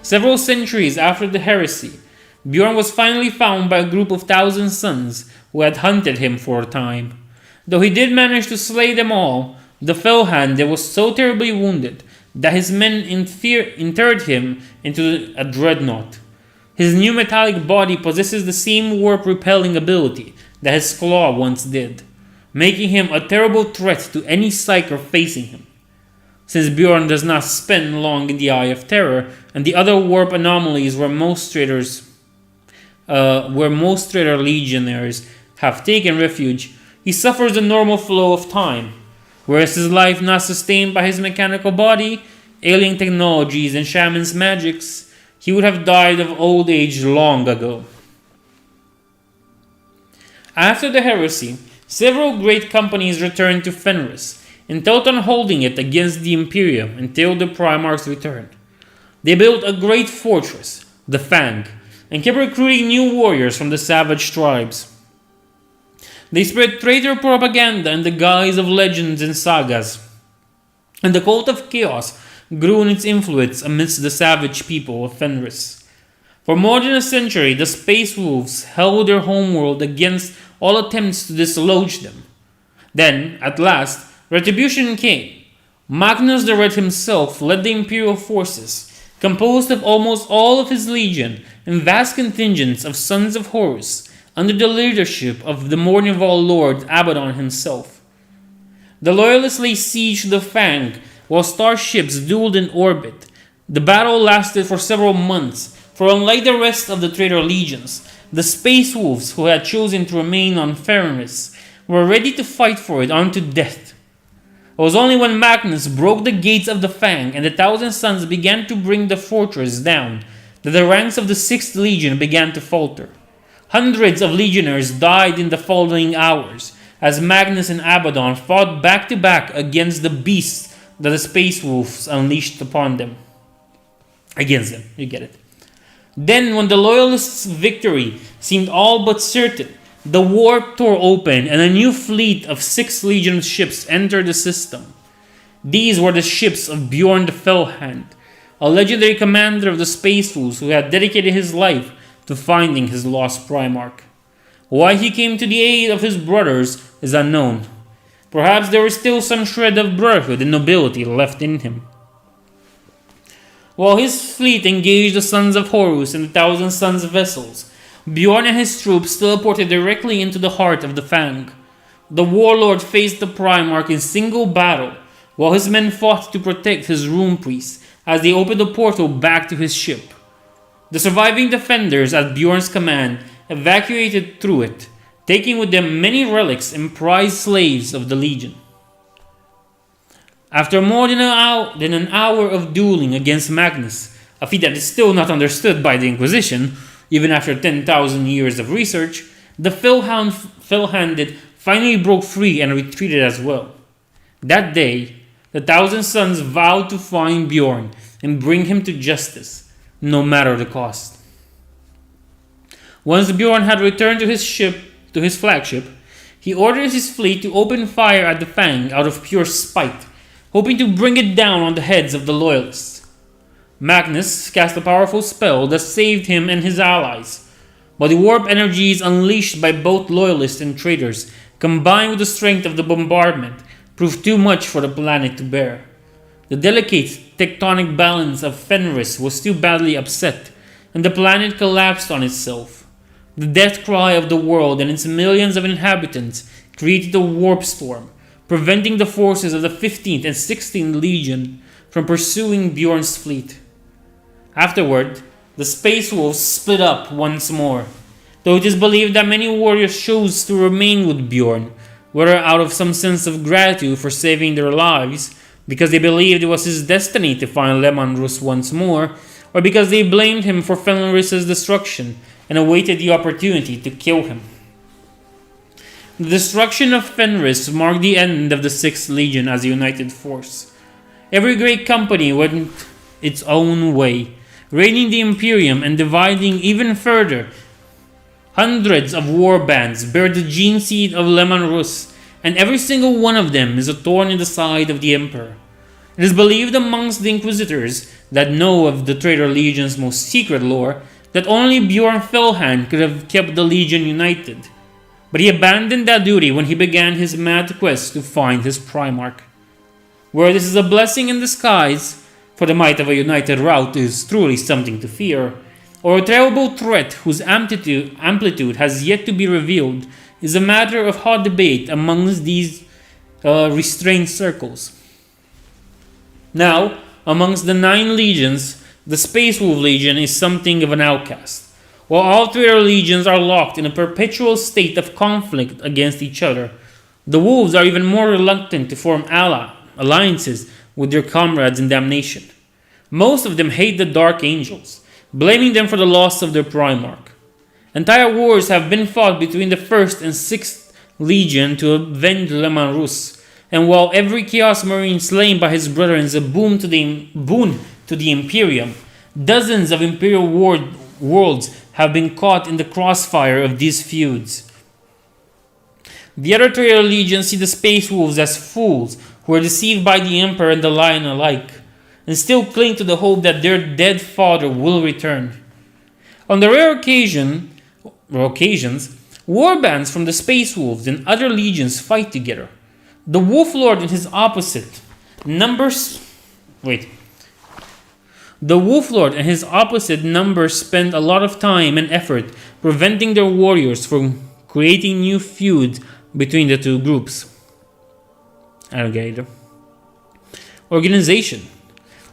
A: Several centuries after the heresy, Bjorn was finally found by a group of Thousand Sons who had hunted him for a time. Though he did manage to slay them all, the Fellhand was so terribly wounded that his men interred him into a dreadnought. His new metallic body possesses the same warp-repelling ability that his claw once did, making him a terrible threat to any psyker facing him. Since Bjorn does not spend long in the Eye of Terror and the other warp anomalies where most traitor legionnaires have taken refuge, he suffers the normal flow of time. Whereas his life not sustained by his mechanical body, alien technologies, and shaman's magics, he would have died of old age long ago. After the heresy, several great companies returned to Fenris, intent on holding it against the Imperium until the Primarch's return. They built a great fortress, the Fang, and kept recruiting new warriors from the savage tribes. They spread traitor propaganda in the guise of legends and sagas, and the cult of chaos grew in its influence amidst the savage people of Fenris. For more than a century, the Space Wolves held their homeworld against all attempts to dislodge them. Then, at last, retribution came. Magnus the Red himself led the Imperial forces, composed of almost all of his legion and vast contingents of Sons of Horus, under the leadership of the Mournival Lord Abaddon himself. The Loyalists laid siege to the Fang, while starships dueled in orbit. The battle lasted for several months, for unlike the rest of the traitor legions, the Space Wolves who had chosen to remain on Fenris were ready to fight for it unto death. It was only when Magnus broke the gates of the Fang and the Thousand Sons began to bring the fortress down that the ranks of the 6th Legion began to falter. Hundreds of legionnaires died in the following hours as Magnus and Abaddon fought back to back against the beasts that the Space Wolves unleashed upon them. Against them, you get it. Then, when the Loyalists' victory seemed all but certain, the warp tore open and a new fleet of 6th Legion ships entered the system. These were the ships of Bjorn the Fellhand, a legendary commander of the Space Wolves who had dedicated his life to finding his lost Primarch. Why he came to the aid of his brothers is unknown. Perhaps there was still some shred of brotherhood and nobility left in him. While his fleet engaged the sons of Horus and the Thousand Sons vessels, Bjorn and his troops teleported directly into the heart of the Fang. The warlord faced the Primarch in single battle, while his men fought to protect his rune priests as they opened the portal back to his ship. The surviving defenders at Bjorn's command evacuated through it, taking with them many relics and prized slaves of the Legion. After more than an hour of dueling against Magnus, a feat that is still not understood by the Inquisition, even after 10,000 years of research, the Fell-Handed finally broke free and retreated as well. That day, the Thousand Sons vowed to find Bjorn and bring him to justice, no matter the cost. Once Bjorn had returned to his flagship, he ordered his fleet to open fire at the Fang out of pure spite, hoping to bring it down on the heads of the Loyalists. Magnus cast a powerful spell that saved him and his allies, but the warp energies unleashed by both Loyalists and traitors, combined with the strength of the bombardment, proved too much for the planet to bear. The delicate tectonic balance of Fenris was too badly upset, and the planet collapsed on itself. The death cry of the world and its millions of inhabitants created a warp storm, preventing the forces of the 15th and 16th Legion from pursuing Bjorn's fleet. Afterward, the Space Wolves split up once more, though it is believed that many warriors chose to remain with Bjorn, whether out of some sense of gratitude for saving their lives, because they believed it was his destiny to find Leman Russ once more, or because they blamed him for Fenris's destruction and awaited the opportunity to kill him. The destruction of Fenris marked the end of the 6th Legion as a united force. Every great company went its own way, raiding the Imperium and dividing even further. Hundreds of war bands bear the gene seed of Leman Russ, and every single one of them is a thorn in the side of the Emperor. It is believed amongst the Inquisitors that know of the Traitor Legion's most secret lore that only Bjorn Fellhand could have kept the Legion united, but he abandoned that duty when he began his mad quest to find his Primarch. Where this is a blessing in disguise, for the might of a united rout is truly something to fear, or a terrible threat whose amplitude has yet to be revealed, is a matter of hot debate amongst these restrained circles. Now, amongst the 9 legions, the Space Wolf Legion is something of an outcast. While all 3 other legions are locked in a perpetual state of conflict against each other, the Wolves are even more reluctant to form alliances with their comrades in damnation. Most of them hate the Dark Angels, blaming them for the loss of their Primarch. Entire wars have been fought between the 1st and 6th Legion to avenge Leman Russ, and while every Chaos Marine slain by his brother is a boon to the Imperium, dozens of Imperial worlds have been caught in the crossfire of these feuds. The other Traitor Legions see the Space Wolves as fools who are deceived by the Emperor and the Lion alike, and still cling to the hope that their dead father will return. On the rare occasions, warbands from the Space Wolves and other legions fight together. The Wolf Lord and his opposite numbers spend a lot of time and effort preventing their warriors from creating new feuds between the two groups. Organization.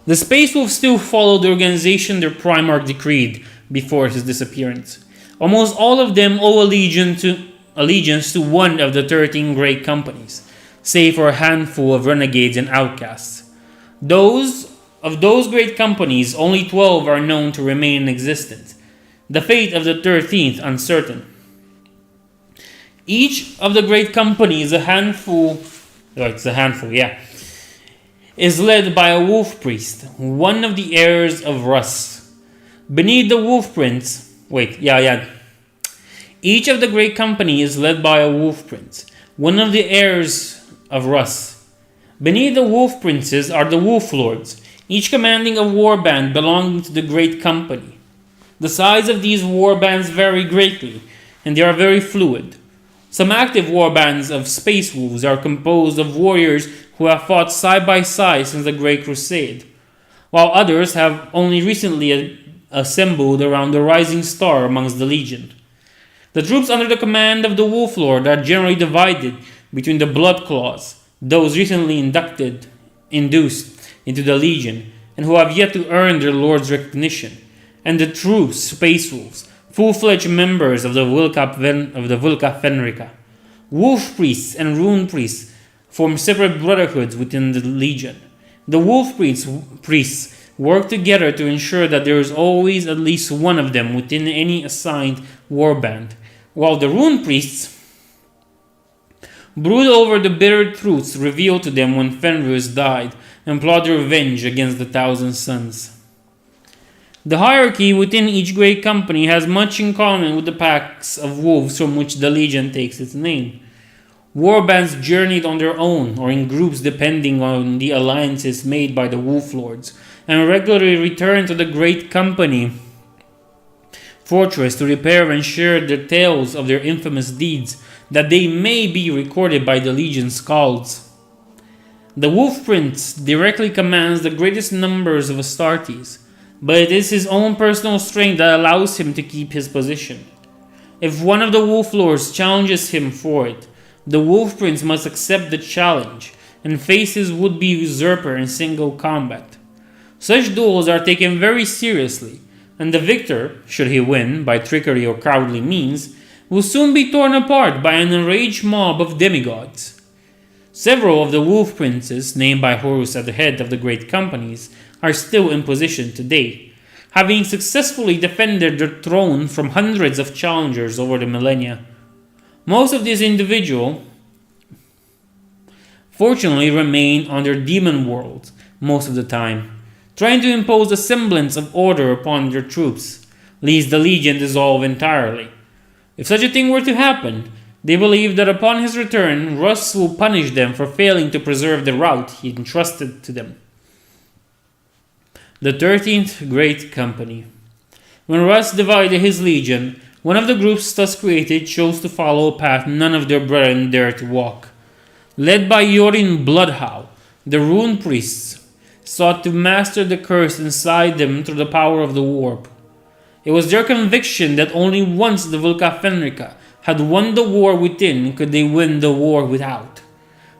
A: The Space Wolves still follow the organization their Primarch decreed before his disappearance. Almost all of them owe allegiance to one of the 13 great companies, save for a handful of renegades and outcasts. Of those great companies, only 12 are known to remain in existence. The fate of the 13th uncertain. Each of the great companies is led by a wolf priest, one of the heirs of Russ. Beneath the wolf prince, Each of the great company is led by a wolf prince, one of the heirs of Russ. Beneath the wolf princes are the wolf lords, each commanding a warband belonging to the great company. The size of these warbands vary greatly, and they are very fluid. Some active warbands of Space Wolves are composed of warriors who have fought side by side since the Great Crusade, while others have only recently assembled around the Rising Star amongst the Legion. The troops under the command of the Wolf Lord are generally divided between the Blood Claws, those recently induced into the Legion, and who have yet to earn their Lord's recognition, and the true Space Wolves, full-fledged members of the Vulca Fenrica. Wolf Priests and Rune Priests form separate brotherhoods within the Legion. The Wolf Priests work together to ensure that there is always at least one of them within any assigned warband, while the Rune Priests brood over the bitter truths revealed to them when Fenris died and plot revenge against the Thousand Sons. The hierarchy within each great company has much in common with the packs of wolves from which the Legion takes its name. Warbands journeyed on their own or in groups depending on the alliances made by the Wolf Lords, and regularly return to the great company fortress to repair and share the tales of their infamous deeds, that they may be recorded by the Legion's skalds. The Wolf Prince directly commands the greatest numbers of Astartes, but it is his own personal strength that allows him to keep his position. If one of the Wolf Lords challenges him for it, the Wolf Prince must accept the challenge and face his would-be usurper in single combat. Such duels are taken very seriously, and the victor, should he win by trickery or cowardly means, will soon be torn apart by an enraged mob of demigods. Several of the Wolf Princes, named by Horus at the head of the great companies, are still in position today, having successfully defended their throne from hundreds of challengers over the millennia. Most of these individuals, fortunately, remain on their demon worlds most of the time, trying to impose a semblance of order upon their troops, lest the Legion dissolve entirely. If such a thing were to happen, they believe that upon his return, Russ will punish them for failing to preserve the route he entrusted to them. The 13th Great Company. When Russ divided his legion, one of the groups thus created chose to follow a path none of their brethren dared to walk. Led by Yorin Bloodhow, the Rune Priests sought to master the curse inside them through the power of the warp. It was their conviction that only once the Vulca Fenrica had won the war within could they win the war without.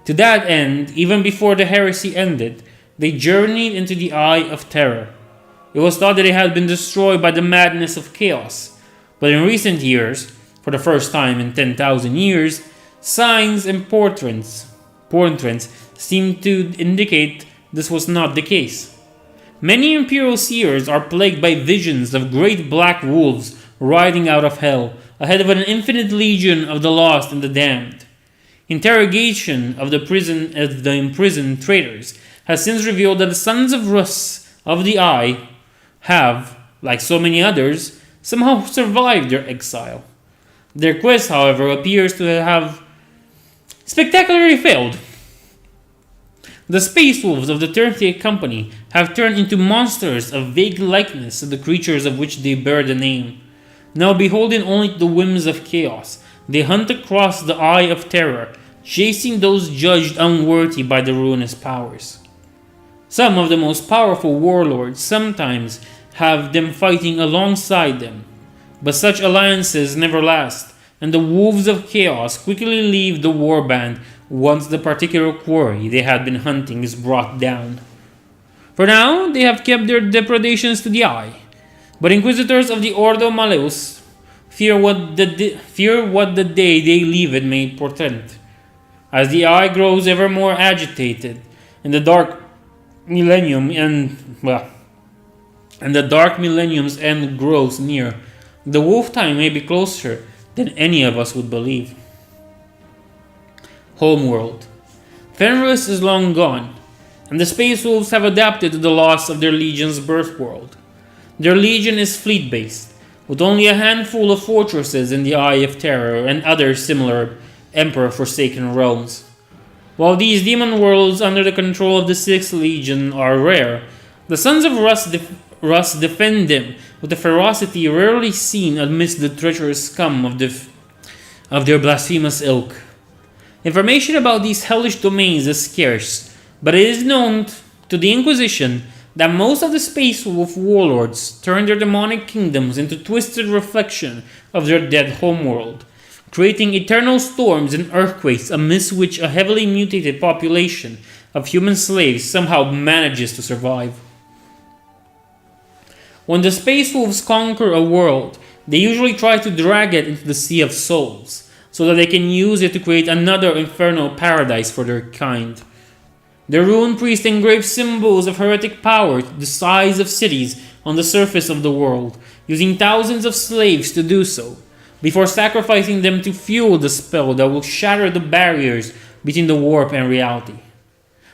A: To that end, even before the heresy ended, they journeyed into the Eye of Terror. It was thought that it had been destroyed by the madness of chaos, but in recent years, for the first time in 10,000 years, signs and portents seemed to indicate this was not the case. Many Imperial seers are plagued by visions of great black wolves riding out of hell, ahead of an infinite legion of the lost and the damned. Interrogation of the imprisoned traitors has since revealed that the sons of Rus of the Eye have, like so many others, somehow survived their exile. Their quest, however, appears to have spectacularly failed. The Space Wolves of the 30th Company have turned into monsters of vague likeness to the creatures of which they bear the name. Now beholden only to the whims of chaos, they hunt across the Eye of Terror, chasing those judged unworthy by the ruinous powers. Some of the most powerful warlords sometimes have them fighting alongside them, but such alliances never last, and the wolves of chaos quickly leave the warband once the particular quarry they had been hunting is brought down. For now, they have kept their depredations to the eye, but inquisitors of the Ordo Malleus fear what the day they leave it may portend. As the eye grows ever more agitated, and the dark millennium's end grows near, the wolf time may be closer than any of us would believe. Homeworld. Fenris is long gone, and the Space Wolves have adapted to the loss of their legion's birth world. Their legion is fleet-based, with only a handful of fortresses in the Eye of Terror and other similar Emperor-forsaken realms. While these demon worlds under the control of the 6th Legion are rare, the sons of Rus defend them with a ferocity rarely seen amidst the treacherous scum of the of their blasphemous ilk. Information about these hellish domains is scarce, but it is known to the Inquisition that most of the Space Wolf warlords turned their demonic kingdoms into twisted reflection of their dead homeworld, creating eternal storms and earthquakes amidst which a heavily mutated population of human slaves somehow manages to survive. When the Space Wolves conquer a world, they usually try to drag it into the Sea of Souls, so that they can use it to create another infernal paradise for their kind. Their rune priests engrave symbols of heretic power the size of cities on the surface of the world, using thousands of slaves to do so, before sacrificing them to fuel the spell that will shatter the barriers between the warp and reality.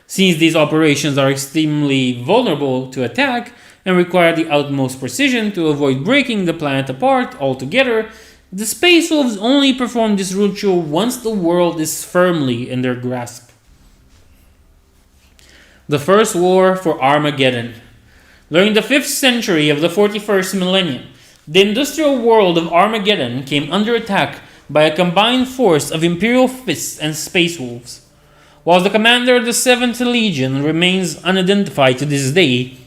A: Since these operations are extremely vulnerable to attack and require the utmost precision to avoid breaking the planet apart altogether, the Space Wolves only perform this ritual once the world is firmly in their grasp. The First War for Armageddon. During the 5th century of the 41st millennium, the industrial world of Armageddon came under attack by a combined force of Imperial Fists and Space Wolves. While the commander of the 7th Legion remains unidentified to this day,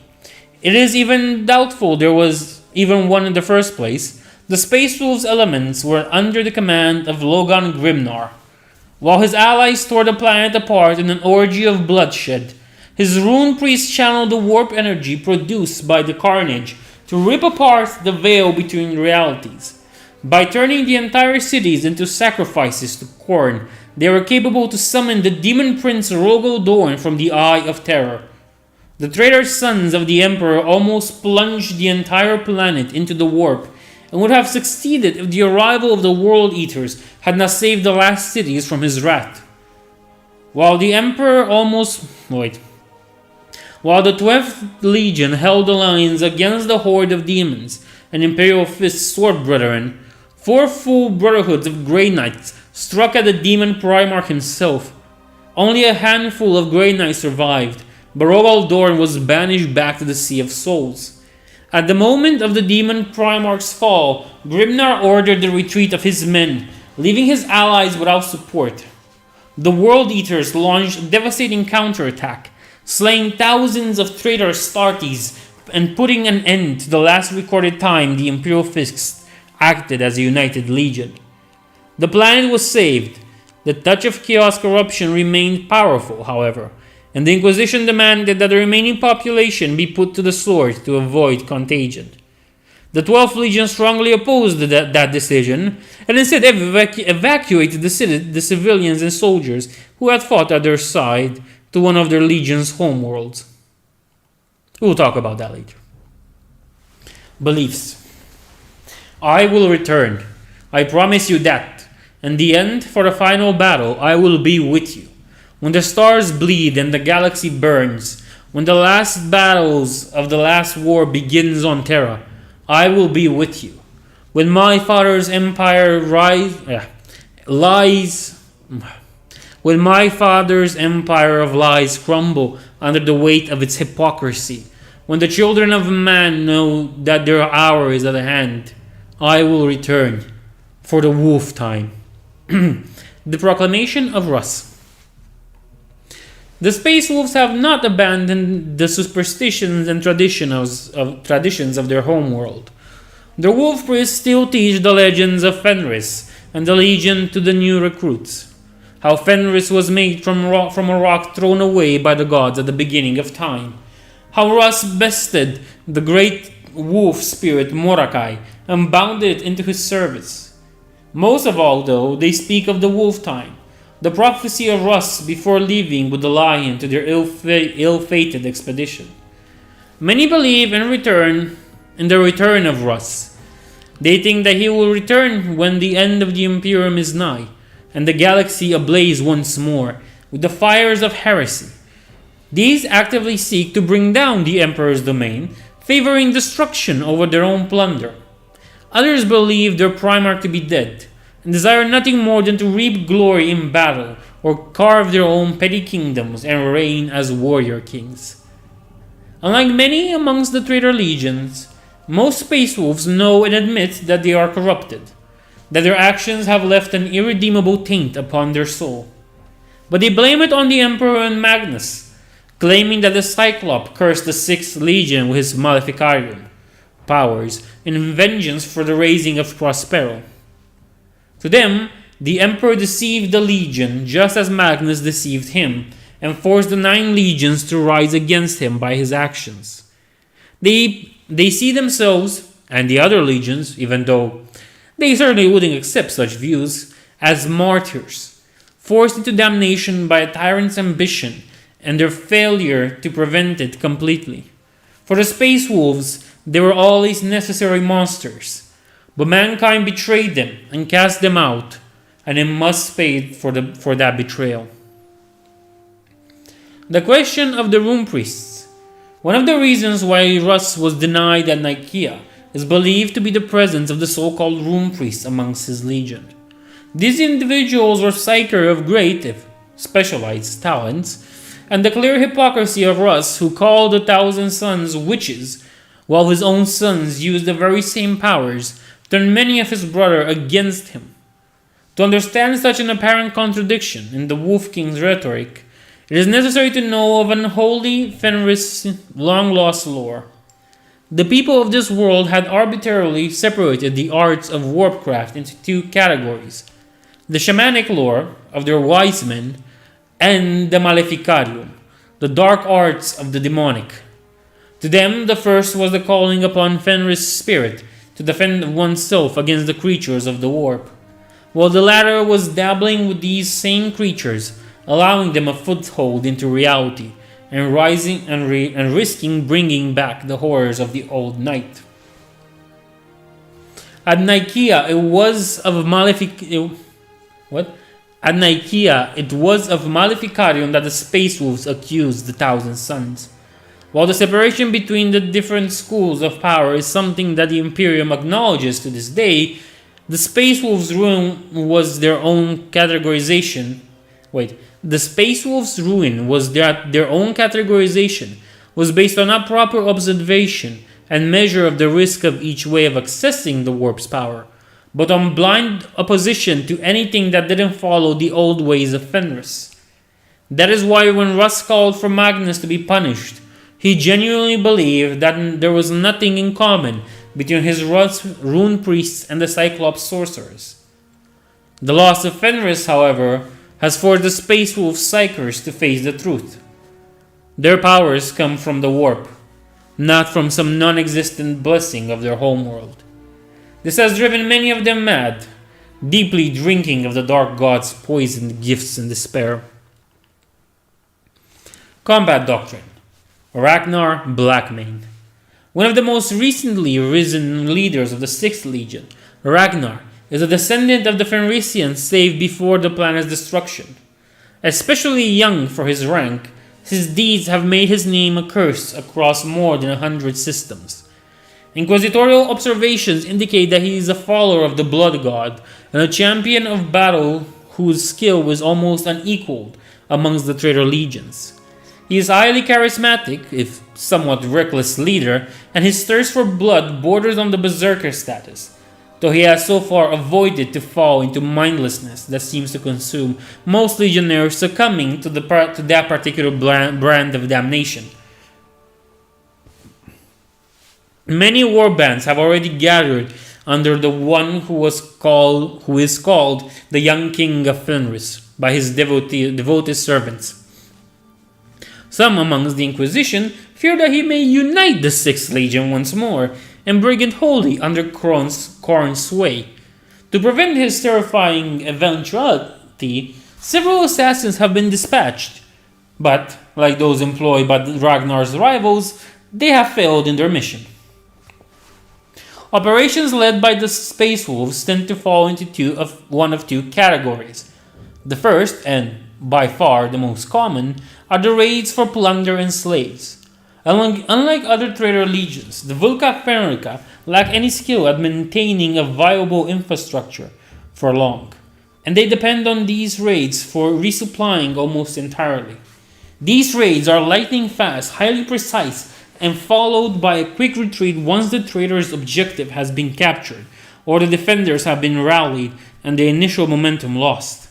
A: it is even doubtful there was even one in the first place. The Space Wolves elements were under the command of Logan Grimnar. While his allies tore the planet apart in an orgy of bloodshed, his rune priests channeled the warp energy produced by the carnage to rip apart the veil between realities. By turning the entire cities into sacrifices to Khorne, they were capable to summon the demon prince Rogel Dorn from the Eye of Terror. The traitor sons of the Emperor almost plunged the entire planet into the warp, and would have succeeded if the arrival of the World Eaters had not saved the last cities from his wrath. While the 12th Legion held the lines against the horde of demons and Imperial Fist sword brethren, 4 full brotherhoods of Grey Knights struck at the demon Primarch himself. Only a handful of Grey Knights survived, but Rogel Dorn was banished back to the Sea of Souls. At the moment of the demon Primarch's fall, Grimnar ordered the retreat of his men, leaving his allies without support. The World Eaters launched a devastating counterattack, slaying thousands of traitor Astartes and putting an end to the last recorded time the Imperial Fists acted as a united legion. The planet was saved. The touch of chaos corruption remained powerful, however, and the Inquisition demanded that the remaining population be put to the sword to avoid contagion. The 12th Legion strongly opposed that decision, and instead evacuated the civilians and soldiers who had fought at their side to one of their legion's homeworlds. We'll talk about that later. Beliefs. I will return. I promise you that. In the end, for the final battle, I will be with you. When the stars bleed and the galaxy burns, when the last battles of the last war begins on Terra, I will be with you. When my father's empire when my father's empire of lies crumble under the weight of its hypocrisy, when the children of man know that their hour is at hand, I will return for the wolf time. The Proclamation of Russ. The Space Wolves have not abandoned the superstitions and traditions of their homeworld. The wolf priests still teach the legends of Fenris and the Legion to the new recruits. How Fenris was made from a rock thrown away by the gods at the beginning of time. How Russ bested the great wolf spirit Morakai and bound it into his service. Most of all, though, they speak of the wolf time, the prophecy of Russ before leaving with the lion to their ill-fated expedition. Many believe in the return of Russ. They think that he will return when the end of the Imperium is nigh, and the galaxy ablaze once more with the fires of heresy. These actively seek to bring down the Emperor's domain, favoring destruction over their own plunder. Others believe their Primarch to be dead, and desire nothing more than to reap glory in battle or carve their own petty kingdoms and reign as warrior kings. Unlike many amongst the traitor legions, most Space Wolves know and admit that they are corrupted. that their actions have left an irredeemable taint upon their soul. But they blame it on the Emperor and Magnus, claiming that the Cyclops cursed the Sixth Legion with his Maleficarium powers in vengeance for the raising of Prospero. To them, the Emperor deceived the Legion just as Magnus deceived him, and forced the 9 legions to rise against him by his actions. They see themselves, and the other legions, even though they certainly wouldn't accept such views, as martyrs, forced into damnation by a tyrant's ambition and their failure to prevent it completely. For the Space Wolves, they were always necessary monsters, but mankind betrayed them and cast them out, and they must pay for that betrayal. The question of the Rune Priests. One of the reasons why Rus was denied at Nicaea is believed to be the presence of the so-called Rune Priests amongst his legion. These individuals were psyker of great, if specialized, talents, and the clear hypocrisy of Rus, who called the Thousand Sons witches, while his own sons used the very same powers, turned many of his brother against him. To understand such an apparent contradiction in the Wolf King's rhetoric, it is necessary to know of unholy Fenris' long-lost lore. The people of this world had arbitrarily separated the arts of warpcraft into 2 categories: the shamanic lore of their wise men, and the Maleficarium, the dark arts of the demonic. To them, the first was the calling upon Fenris' spirit to defend oneself against the creatures of the warp, while the latter was dabbling with these same creatures, allowing them a foothold into reality, and risking bringing back the horrors of the old night. At Nicaea, it was of Maleficarium that the Space Wolves accused the Thousand Sons. While the separation between the different schools of power is something that the Imperium acknowledges to this day, the Space Wolves' ruin was their own categorization. The Space Wolves' ruin was that their own categorization was based on a proper observation and measure of the risk of each way of accessing the warp's power, but on blind opposition to anything that didn't follow the old ways of Fenris. That is why when Rus called for Magnus to be punished, he genuinely believed that there was nothing in common between his Rune Priests and the Cyclops sorcerers. The loss of Fenris, however, has forced the Space Wolf Psychers to face the truth. Their powers come from the warp, not from some non-existent blessing of their homeworld. This has driven many of them mad, deeply drinking of the Dark God's poisoned gifts in despair. Combat Doctrine. Ragnar Blackmane. One of the most recently risen leaders of the 6th Legion, Ragnar is a descendant of the Fenrisians saved before the planet's destruction. Especially young for his rank, his deeds have made his name a curse across more than 100 systems. Inquisitorial observations indicate that he is a follower of the Blood God and a champion of battle whose skill was almost unequaled amongst the traitor legions. He is a highly charismatic, if somewhat reckless leader, and his thirst for blood borders on the berserker status, though he has so far avoided to fall into mindlessness that seems to consume most legionnaires succumbing to that particular brand of damnation. Many war bands have already gathered under the one who is called the Young King of Fenris by his devoted servants. Some amongst the Inquisition fear that he may unite the 6th Legion once more and bring it wholly under Khorne's sway. To prevent his terrifying eventuality, several assassins have been dispatched, but, like those employed by Ragnar's rivals, they have failed in their mission. Operations led by the Space Wolves tend to fall into one of two categories. The first, and by far the most common, are the raids for plunder and slaves. Unlike other traitor legions, the Vulca Fenrica lack any skill at maintaining a viable infrastructure for long, and they depend on these raids for resupplying almost entirely. These raids are lightning fast, highly precise, and followed by a quick retreat once the traitor's objective has been captured, or the defenders have been rallied and the initial momentum lost.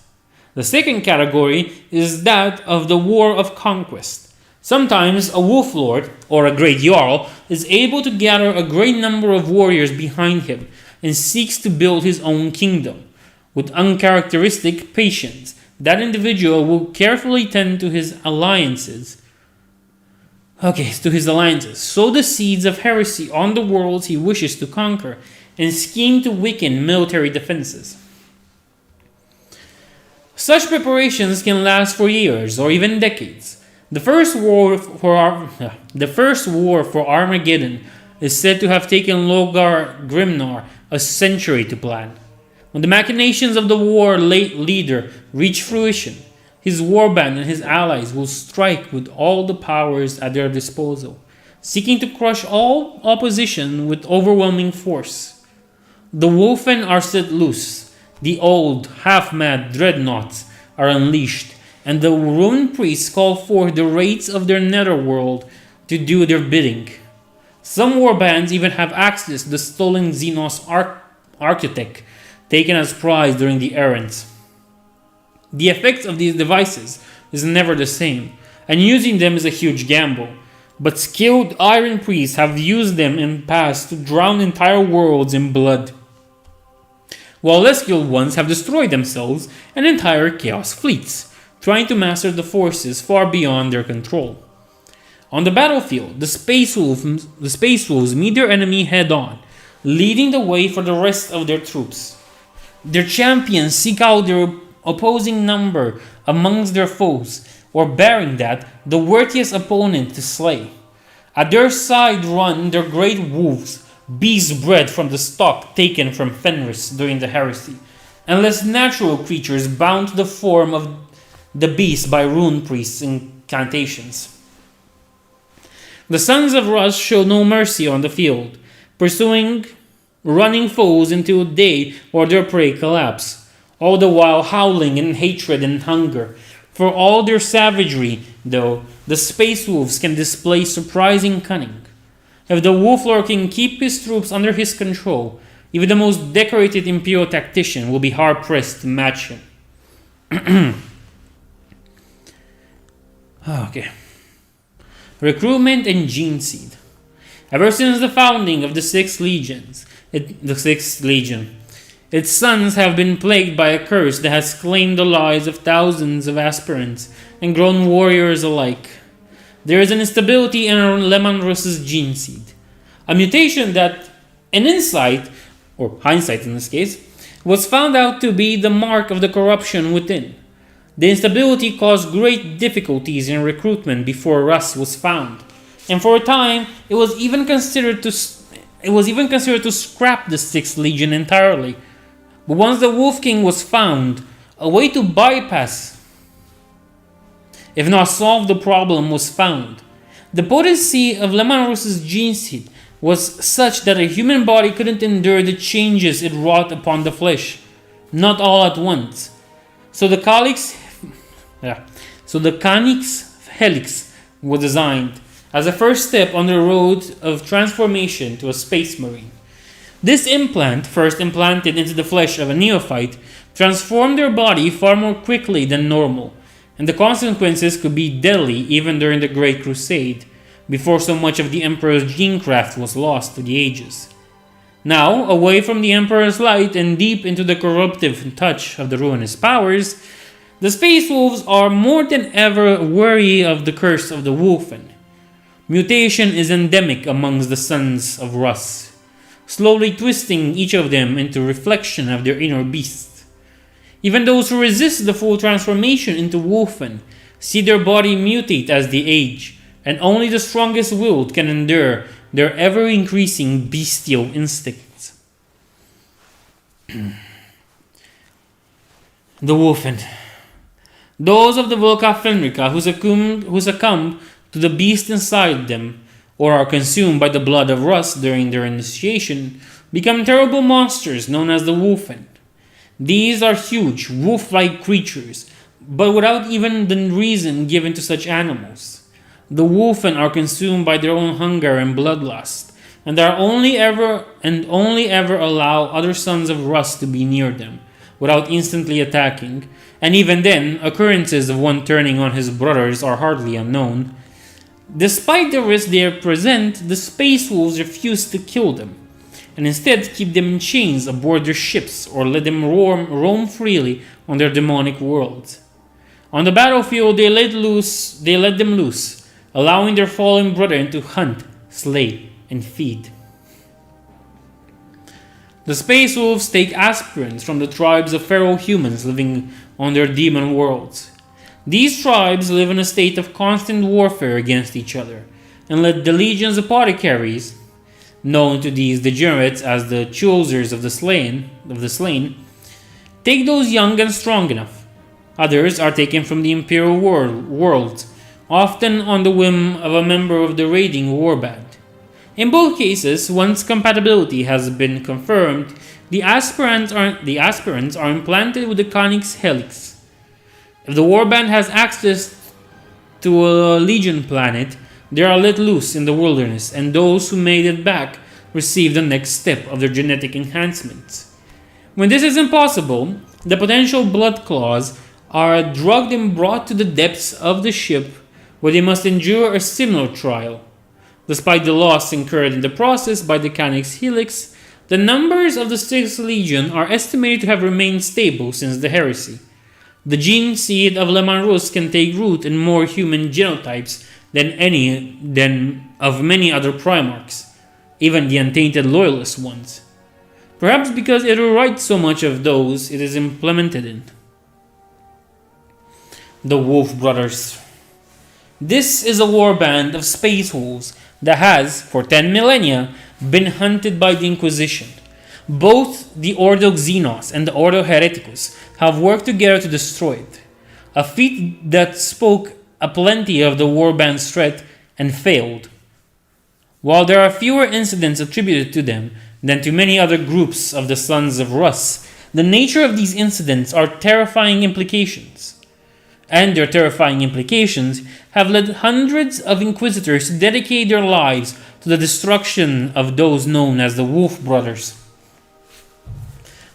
A: The second category is that of the war of conquest. Sometimes a wolf lord, or a great jarl, is able to gather a great number of warriors behind him and seeks to build his own kingdom. With uncharacteristic patience, that individual will carefully tend to his alliances. Sow the seeds of heresy on the worlds he wishes to conquer, and scheme to weaken military defenses. Such preparations can last for years or even decades. The first war for Armageddon is said to have taken Logar Grimnar a century to plan. When the machinations of the war leader reach fruition, his warband and his allies will strike with all the powers at their disposal, seeking to crush all opposition with overwhelming force. The Wolfen are set loose, the old, half-mad dreadnoughts are unleashed, and the ruined priests call forth the wraiths of their netherworld to do their bidding. Some warbands even have access to the stolen Xenos architect, taken as prize during the errands. The effects of these devices is never the same, and using them is a huge gamble. But skilled iron priests have used them in the past to drown entire worlds in blood, while less skilled ones have destroyed themselves and entire chaos fleets, trying to master the forces far beyond their control. On the battlefield, the Space Wolves meet their enemy head-on, leading the way for the rest of their troops. Their champions seek out their opposing number amongst their foes, or bearing that, the worthiest opponent to slay. At their side run their great wolves, beasts bred from the stock taken from Fenris during the heresy, and less natural creatures bound to the form of the beast by rune priests' incantations. The sons of Rus show no mercy on the field, pursuing running foes until they or their prey collapse, all the while howling in hatred and hunger. For all their savagery, though, the Space Wolves can display surprising cunning. If the Wolf Lord can keep his troops under his control, even the most decorated Imperial tactician will be hard-pressed to match him. Okay. Recruitment and gene seed. Ever since the founding of the Sixth Legion, its sons have been plagued by a curse that has claimed the lives of thousands of aspirants and grown warriors alike. There is an instability in Lemanrus's gene seed, a mutation that, in insight, or hindsight in this case, was found out to be the mark of the corruption within. The instability caused great difficulties in recruitment before Rus was found, and for a time it was even considered to scrap the Sixth Legion entirely. But once the Wolf King was found, a way to bypass, if not solve the problem, was found. The potency of Lemanrus's gene seed was such that a human body couldn't endure the changes it wrought upon the flesh, not all at once. So the Calyx Helix was designed as a first step on the road of transformation to a space marine. This implant, first implanted into the flesh of a neophyte, transformed their body far more quickly than normal, and the consequences could be deadly even during the Great Crusade, before so much of the Emperor's genecraft was lost to the ages. Now, away from the Emperor's light and deep into the corruptive touch of the ruinous powers, the Space Wolves are more than ever wary of the curse of the Wolfen. Mutation is endemic amongst the sons of Rus, slowly twisting each of them into reflection of their inner beast. Even those who resist the full transformation into Wolfen see their body mutate as they age, and only the strongest willed can endure their ever-increasing bestial instincts. The Wolfen. Those of the Volca Fenrica who succumb to the beast inside them, or are consumed by the blood of Rus during their initiation, become terrible monsters known as the Wolfen. These are huge, wolf-like creatures, but without even the reason given to such animals. The Wolfen are consumed by their own hunger and bloodlust, and only ever allow other sons of Rus to be near them, without instantly attacking, and even then, occurrences of one turning on his brothers are hardly unknown. Despite the risk they present, the Space Wolves refuse to kill them, and instead keep them in chains aboard their ships or let them roam freely on their demonic worlds. On the battlefield, they let them loose, allowing their fallen brethren to hunt, slay, and feed. The Space Wolves take aspirants from the tribes of feral humans living on their demon worlds. These tribes live in a state of constant warfare against each other, and let the legions of apothecaries, known to these degenerates as the choosers of the slain, take those young and strong enough. Others are taken from the Imperial world, often on the whim of a member of the raiding warband. In both cases, once compatibility has been confirmed, the aspirants are implanted with the Conyx Helix. If the warband has access to a Legion planet, they are let loose in the wilderness, and those who made it back receive the next step of their genetic enhancements. When this is impossible, the potential blood claws are drugged and brought to the depths of the ship, where they must endure a similar trial. Despite the loss incurred in the process by the Conyx Helix, the numbers of the 6th Legion are estimated to have remained stable since the heresy. The gene seed of Leman Russ can take root in more human genotypes than of many other Primarchs, even the untainted Loyalist ones. Perhaps because it rewrites so much of those it is implemented in. The Wolf Brothers. This is a warband of Space Wolves that has, for 10 millennia, been hunted by the Inquisition. Both the Ordo Xenos and the Ordo Hereticus have worked together to destroy it, a feat that spoke aplenty of the warband's threat and failed. While there are fewer incidents attributed to them than to many other groups of the Sons of Rus, the nature of these incidents are terrifying implications. And their terrifying implications have led hundreds of Inquisitors to dedicate their lives to the destruction of those known as the Wolf Brothers.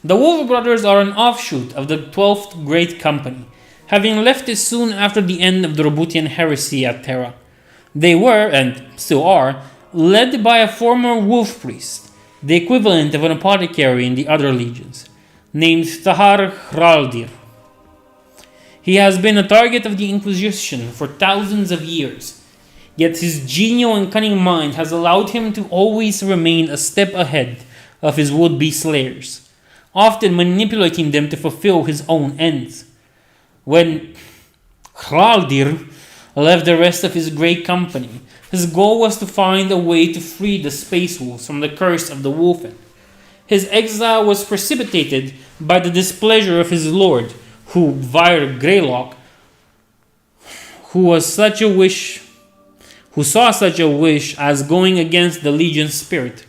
A: The Wolf Brothers are an offshoot of the 12th Great Company, having left it soon after the end of the Roboutian Heresy at Terra. They were, and still are, led by a former wolf priest, the equivalent of an apothecary in the other legions, named Zahariel. He has been a target of the Inquisition for thousands of years, yet his genial and cunning mind has allowed him to always remain a step ahead of his would-be slayers, often manipulating them to fulfill his own ends. When Hraldir left the rest of his great company, his goal was to find a way to free the Space Wolves from the curse of the Wolfen. His exile was precipitated by the displeasure of his lord, who, via Greylock, who saw such a wish as going against the Legion's spirit.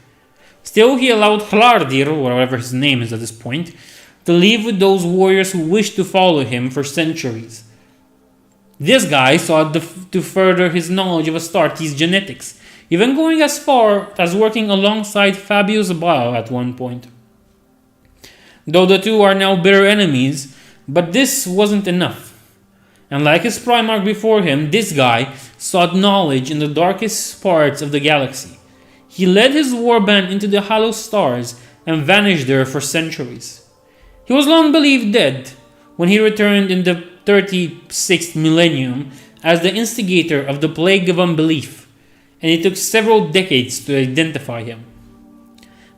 A: Still, he allowed Hraldir, or whatever his name is at this point, to live with those warriors who wished to follow him for centuries. This guy sought to further his knowledge of Astartes' genetics, even going as far as working alongside Fabius Bile at one point. Though the two are now bitter enemies, but this wasn't enough. And like his Primarch before him, this guy sought knowledge in the darkest parts of the galaxy. He led his warband into the hollow stars and vanished there for centuries. He was long believed dead when he returned in the 36th millennium as the instigator of the Plague of Unbelief, and it took several decades to identify him.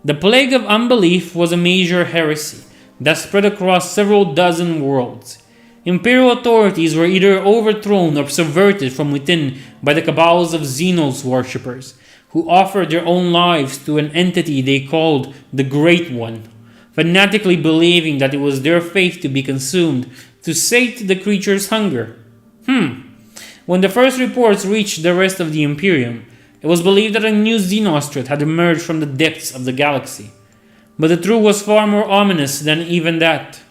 A: The Plague of Unbelief was a major heresy that spread across several dozen worlds. Imperial authorities were either overthrown or subverted from within by the cabals of Xenos worshippers, who offered their own lives to an entity they called the Great One, fanatically believing that it was their fate to be consumed to sate the creature's hunger. When the first reports reached the rest of the Imperium, it was believed that a new Xenos threat had emerged from the depths of the galaxy. But the truth was far more ominous than even that,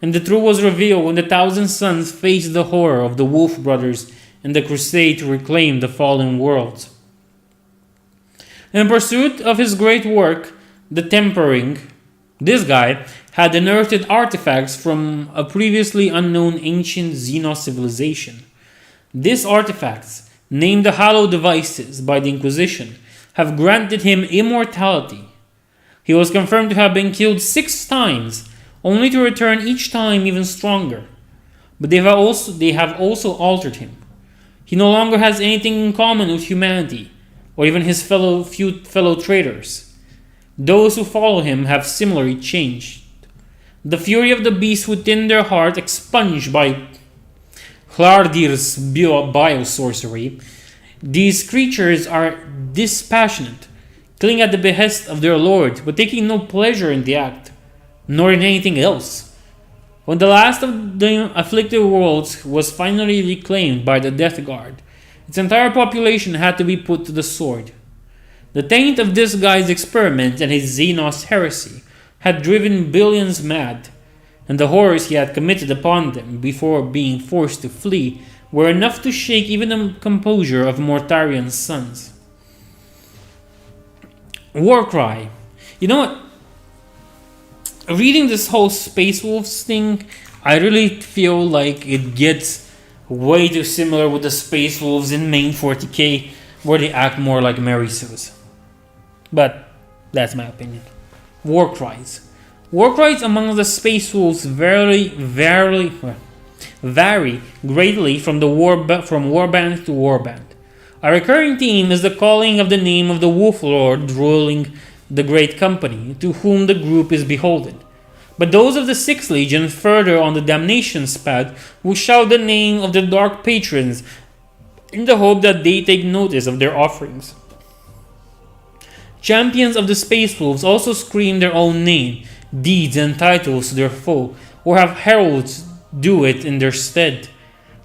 A: and the truth was revealed when the Thousand Sons faced the horror of the Wolf Brothers in the crusade to reclaim the fallen worlds. In pursuit of his great work, the Tempering, this guy had unearthed artifacts from a previously unknown ancient Xenos civilization. These artifacts, named the Hallowed Devices by the Inquisition, have granted him immortality. He was confirmed to have been killed 6 times, only to return each time even stronger. But they have also altered him. He no longer has anything in common with humanity, or even his fellow traders. Those who follow him have similarly changed. The fury of the beast within their heart, expunged by Hlardir's biosorcery, these creatures are dispassionate, killing at the behest of their lord, but taking no pleasure in the act, nor in anything else. When the last of the afflicted worlds was finally reclaimed by the Death Guard, its entire population had to be put to the sword. The taint of this guy's experiment and his Xenos heresy had driven billions mad, and the horrors he had committed upon them before being forced to flee were enough to shake even the composure of Mortarian's sons. Warcry. You know what? Reading this whole Space Wolves thing, I really feel like it gets way too similar with the Space Wolves in main 40k, where they act more like Mary Sue's. But that's my opinion. Warcries. Warcries among the Space Wolves vary greatly from warband to warband. A recurring theme is the calling of the name of the Wolf Lord ruling the Great Company, to whom the group is beholden. But those of the 6th Legion further on the Damnation's path will shout the name of the Dark Patrons in the hope that they take notice of their offerings. Champions of the Space Wolves also scream their own name, deeds, and titles to their foe, or have heralds do it in their stead.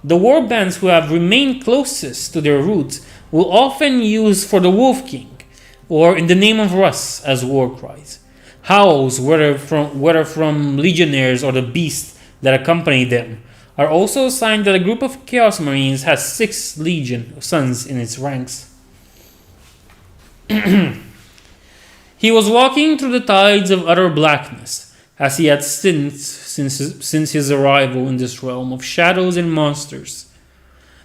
A: The warbands who have remained closest to their roots will often use "For the Wolf King" or "In the Name of Russ" as war cries. Howls, whether from legionnaires or the beasts that accompany them, are also a sign that a group of Chaos Marines has 6 Legion sons in its ranks. He was walking through the tides of utter blackness, as he had since his arrival in this realm of shadows and monsters.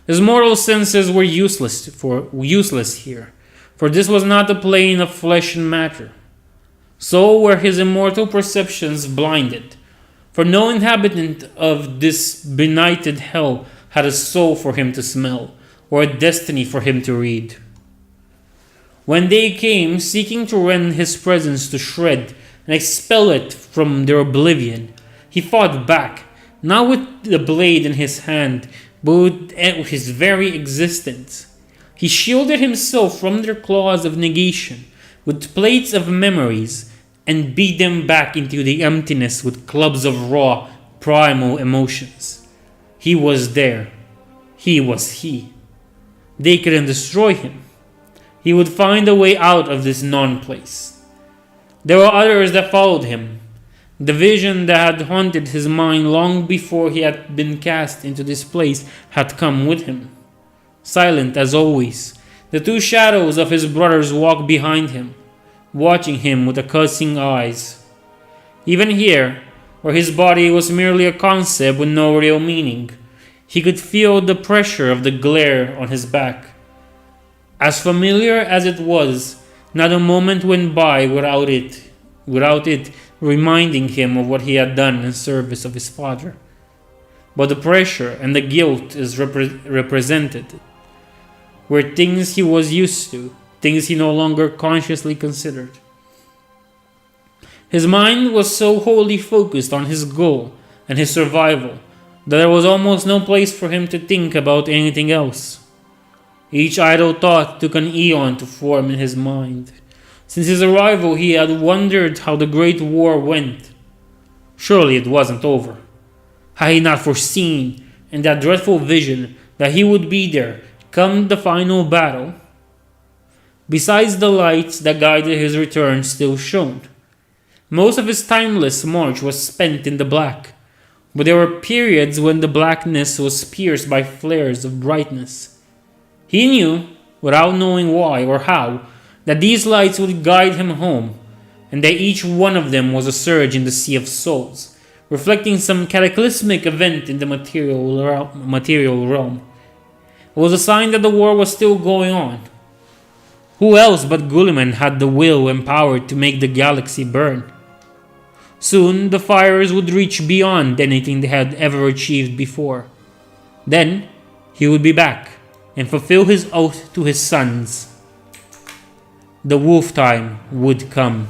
A: His mortal senses were useless here, for this was not the plane of flesh and matter. So were his immortal perceptions blinded, for no inhabitant of this benighted hell had a soul for him to smell, or a destiny for him to read. When they came, seeking to rend his presence to shred and expel it from their oblivion, he fought back, not with the blade in his hand, but with his very existence. He shielded himself from their claws of negation with plates of memories, and beat them back into the emptiness with clubs of raw, primal emotions. He was there. He was he. They couldn't destroy him. He would find a way out of this non-place. There were others that followed him. The vision that had haunted his mind long before he had been cast into this place had come with him. Silent as always, the 2 shadows of his brothers walked behind him, watching him with accusing eyes. Even here, where his body was merely a concept with no real meaning, he could feel the pressure of the glare on his back. As familiar as it was, not a moment went by without it reminding him of what he had done in service of his father. But the pressure and the guilt is represented were things he was used to, things he no longer consciously considered. His mind was so wholly focused on his goal and his survival that there was almost no place for him to think about anything else. Each idle thought took an eon to form in his mind. Since his arrival, he had wondered how the Great War went. Surely it wasn't over. Had he not foreseen, in that dreadful vision, that he would be there, come the final battle? Besides, the lights that guided his return still shone. Most of his timeless march was spent in the black, but there were periods when the blackness was pierced by flares of brightness. He knew, without knowing why or how, that these lights would guide him home, and that each one of them was a surge in the sea of souls, reflecting some cataclysmic event in the material realm. It was a sign that the war was still going on. Who else but Guilliman had the will and power to make the galaxy burn? Soon, the fires would reach beyond anything they had ever achieved before. Then, he would be back and fulfill his oath to his sons. The wolf time would come.